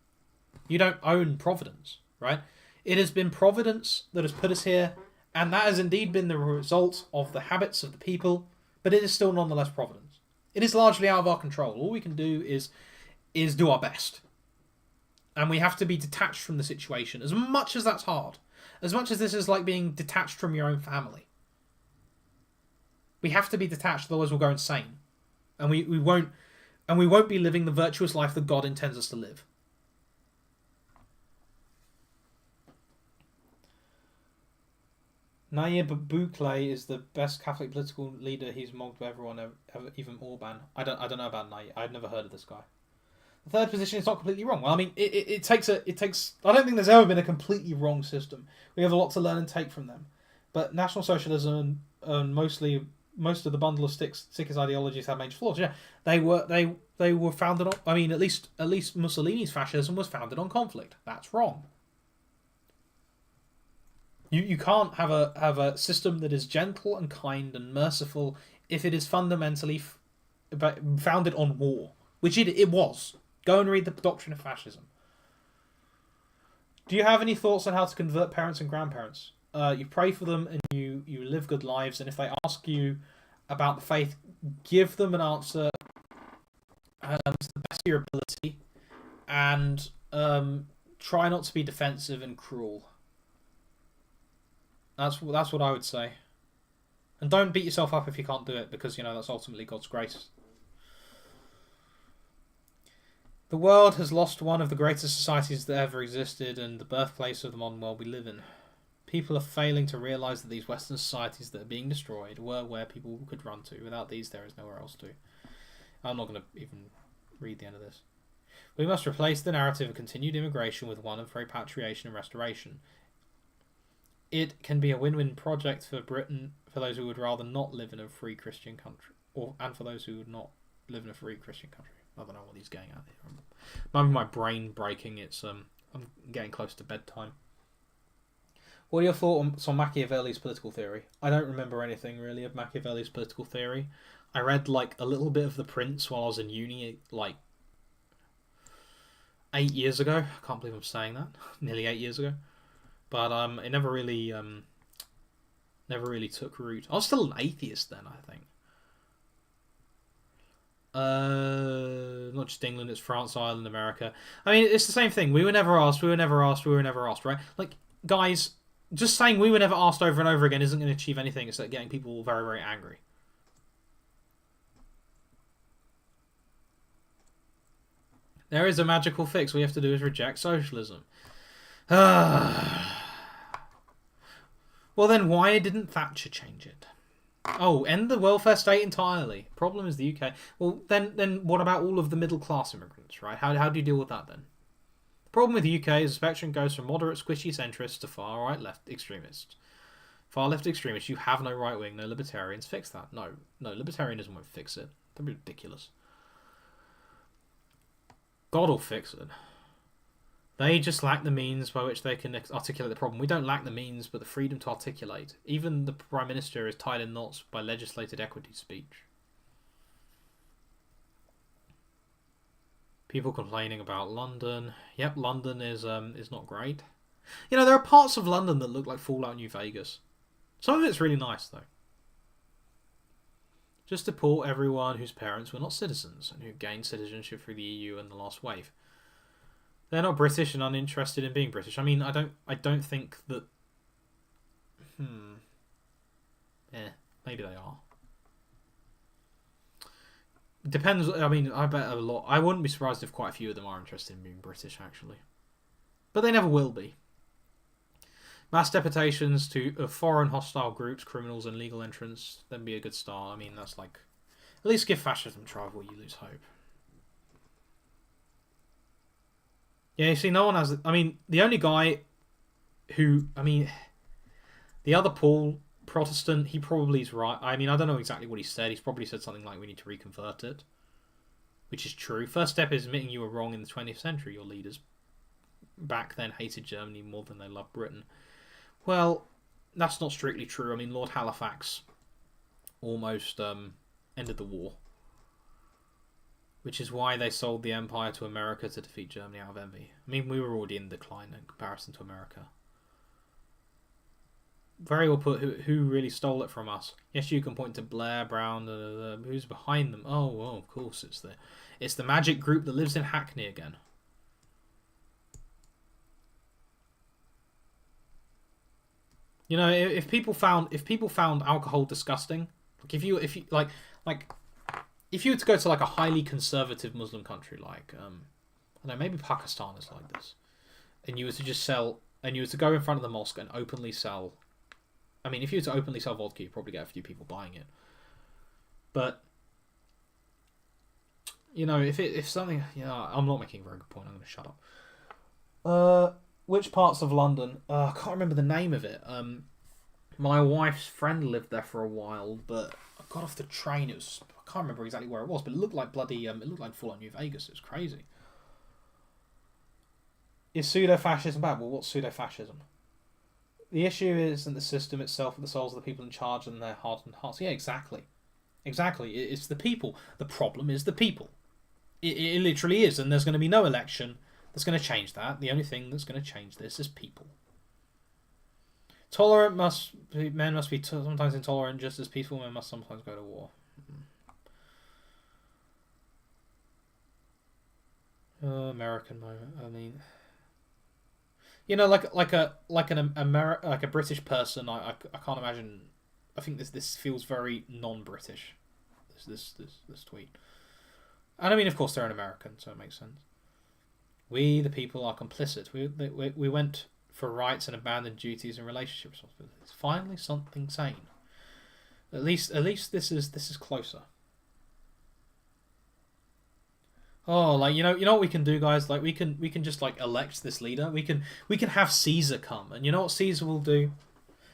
You don't own Providence, right? It has been Providence that has put us here, and that has indeed been the result of the habits of the people, but it is still nonetheless Providence. It is largely out of our control. All we can do is do our best. And we have to be detached from the situation, as much as that's hard. As much as this is like being detached from your own family. We have to be detached, otherwise we'll go insane. And we won't be living the virtuous life that God intends us to live. Nayib Bukele is the best Catholic political leader. He's mocked by everyone, even Orban. I don't know about Nayib. I've never heard of this guy. The third position is not completely wrong. Well, I mean, it takes. I don't think there's ever been a completely wrong system. We have a lot to learn and take from them. But National Socialism and most of the bundle of sickest ideologies have major flaws. Yeah, they were founded on. I mean, at least Mussolini's fascism was founded on conflict. That's wrong. You can't have a system that is gentle and kind and merciful if it is fundamentally founded on war, which it was. Go and read the Doctrine of Fascism. Do you have any thoughts on how to convert parents and grandparents? You pray for them and you live good lives, and if they ask you about the faith, give them an answer to the best of your ability, and try not to be defensive and cruel. That's what I would say. And don't beat yourself up if you can't do it, because, that's ultimately God's grace. The world has lost one of the greatest societies that ever existed, and the birthplace of the modern world we live in. People are failing to realise that these Western societies that are being destroyed were where people could run to. Without these, there is nowhere else to. I'm not going to even read the end of this. We must replace the narrative of continued immigration with one of repatriation and restoration. It can be a win-win project for Britain, for those who would rather not live in a free Christian country, and for those who would not live in a free Christian country. I don't know what he's getting at here. Maybe my brain breaking. I'm getting close to bedtime. What are your thoughts on Machiavelli's political theory? I don't remember anything really of Machiavelli's political theory. I read like a little bit of The Prince while I was in uni, like 8 years ago. I can't believe I'm saying that. Nearly 8 years ago. But it never really took root. I was still an atheist then, I think. Not just England, it's France, Ireland, America. I mean, it's the same thing. We were never asked, right? Like, guys, just saying we were never asked over and over again isn't going to achieve anything except getting people very, very angry. There is a magical fix. All you have to do is reject socialism. Well, then why didn't Thatcher change it? Oh, end the welfare state entirely. Problem is the UK. Well, then what about all of the middle-class immigrants, right? How do you deal with that, then? The problem with the UK is the spectrum goes from moderate squishy centrists to far-right left extremists. Far-left extremists, you have no right-wing, no libertarians. Fix that. No, libertarianism won't fix it. That'd be ridiculous. God will fix it. They just lack the means by which they can articulate the problem. We don't lack the means, but the freedom to articulate. Even the Prime Minister is tied in knots by legislated equity speech. People complaining about London. Yep, London is not great. You know, there are parts of London that look like Fallout New Vegas. Some of it's really nice, though. Just deport everyone whose parents were not citizens and who gained citizenship through the EU in the last wave. They're not British and uninterested in being British. I mean, I don't think that. Maybe they are. Depends. I mean, I bet a lot. I wouldn't be surprised if quite a few of them are interested in being British, actually. But they never will be. Mass deportations to foreign hostile groups, criminals, and legal entrants. That'd be a good start. I mean, that's like, at least give fascism a try before you lose hope. Yeah, you see, no one has... I mean, the only guy who... I mean, the other Paul, Protestant, he probably is right. I mean, I don't know exactly what he said. He's probably said something like, we need to reconvert it. Which is true. First step is admitting you were wrong in the 20th century. Your leaders back then hated Germany more than they loved Britain. Well, that's not strictly true. I mean, Lord Halifax almost ended the war. Which is why they sold the empire to America to defeat Germany out of envy. I mean, we were already in decline in comparison to America. Very well put. Who really stole it from us? Yes, you can point to Blair, Brown, who's behind them? Oh, well, of course, it's the magic group that lives in Hackney again. You know, if people found alcohol disgusting, like if you were to go to like a highly conservative Muslim country, like I don't know, maybe Pakistan is like this, and you were to just sell, and you were to go in front of the mosque and openly sell. I mean, if you were to openly sell vodka, you'd probably get a few people buying it. But you know, if something, you know, I'm not making a very good point. I'm going to shut up. Which parts of London? I can't remember the name of it. My wife's friend lived there for a while, but I got off the train. I can't remember exactly where it was, but it looked like bloody. It looked like Fallout New Vegas. It was crazy. Is pseudo-fascism bad? Well, what's pseudo-fascism? The issue isn't the system itself, but the souls of the people in charge and their hardened hearts. Yeah, exactly. Exactly. It's the people. The problem is the people. It literally is, and there's going to be no election that's going to change that. The only thing that's going to change this is people. Men must be sometimes intolerant, just as peaceful men must sometimes go to war. American moment. I mean, you know, like a British person. I can't imagine. I think this feels very non-British. This tweet. And I mean, of course, they're an American, so it makes sense. We, the people, are complicit. We went for rights and abandoned duties and relationship responsibilities. Finally, something sane. At least this is closer. Oh, like you know what we can do, guys? Like we can just like elect this leader. We can have Caesar come, and you know what Caesar will do?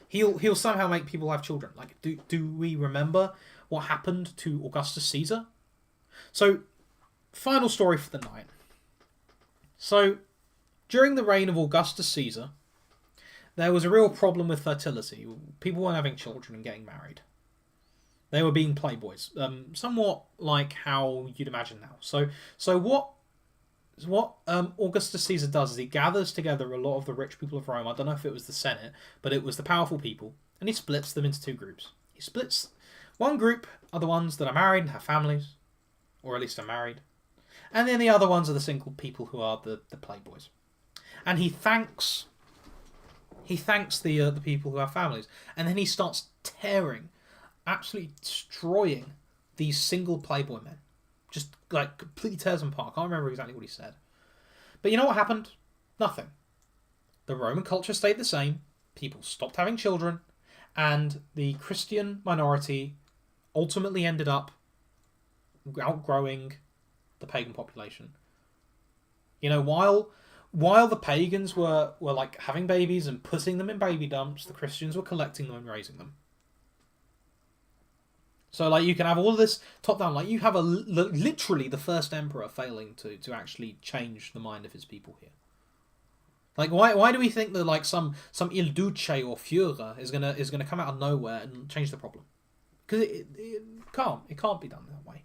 He'll somehow make people have children. Like do we remember what happened to Augustus Caesar? So, final story for the night. So, during the reign of Augustus Caesar, there was a real problem with fertility. People weren't having children and getting married. They were being playboys, somewhat like how you'd imagine now. So what Augustus Caesar does is he gathers together a lot of the rich people of Rome. I don't know if it was the Senate, but it was the powerful people, and he splits them into two groups. He splits one group are the ones that are married and have families, or at least are married, and then the other ones are the single people who are the playboys. And he thanks the people who have families, and then he starts tearing, absolutely destroying these single playboy men. Just like completely tears them apart. I can't remember exactly what he said. But you know what happened? Nothing. The Roman culture stayed the same. People stopped having children, and the Christian minority ultimately ended up outgrowing the pagan population. You know, while the pagans were like having babies and putting them in baby dumps, the Christians were collecting them and raising them. So like you can have all of this top down, like you have literally the first emperor failing to actually change the mind of his people here. Like why do we think that like some Il Duce or Führer is gonna come out of nowhere and change the problem? Because it can't be done that way.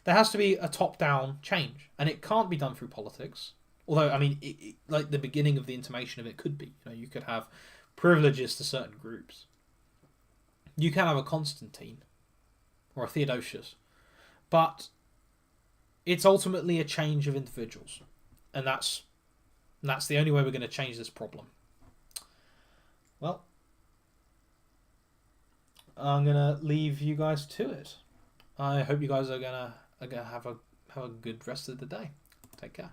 There has to be a top down change, and it can't be done through politics. Although I mean, like the beginning of the intimation of it could be. You know, you could have privileges to certain groups. You can have a Constantine or a Theodosius, but it's ultimately a change of individuals, and that's the only way we're going to change this problem. Well, I'm gonna leave you guys to it. I hope you guys are gonna have a good rest of the day. Take care.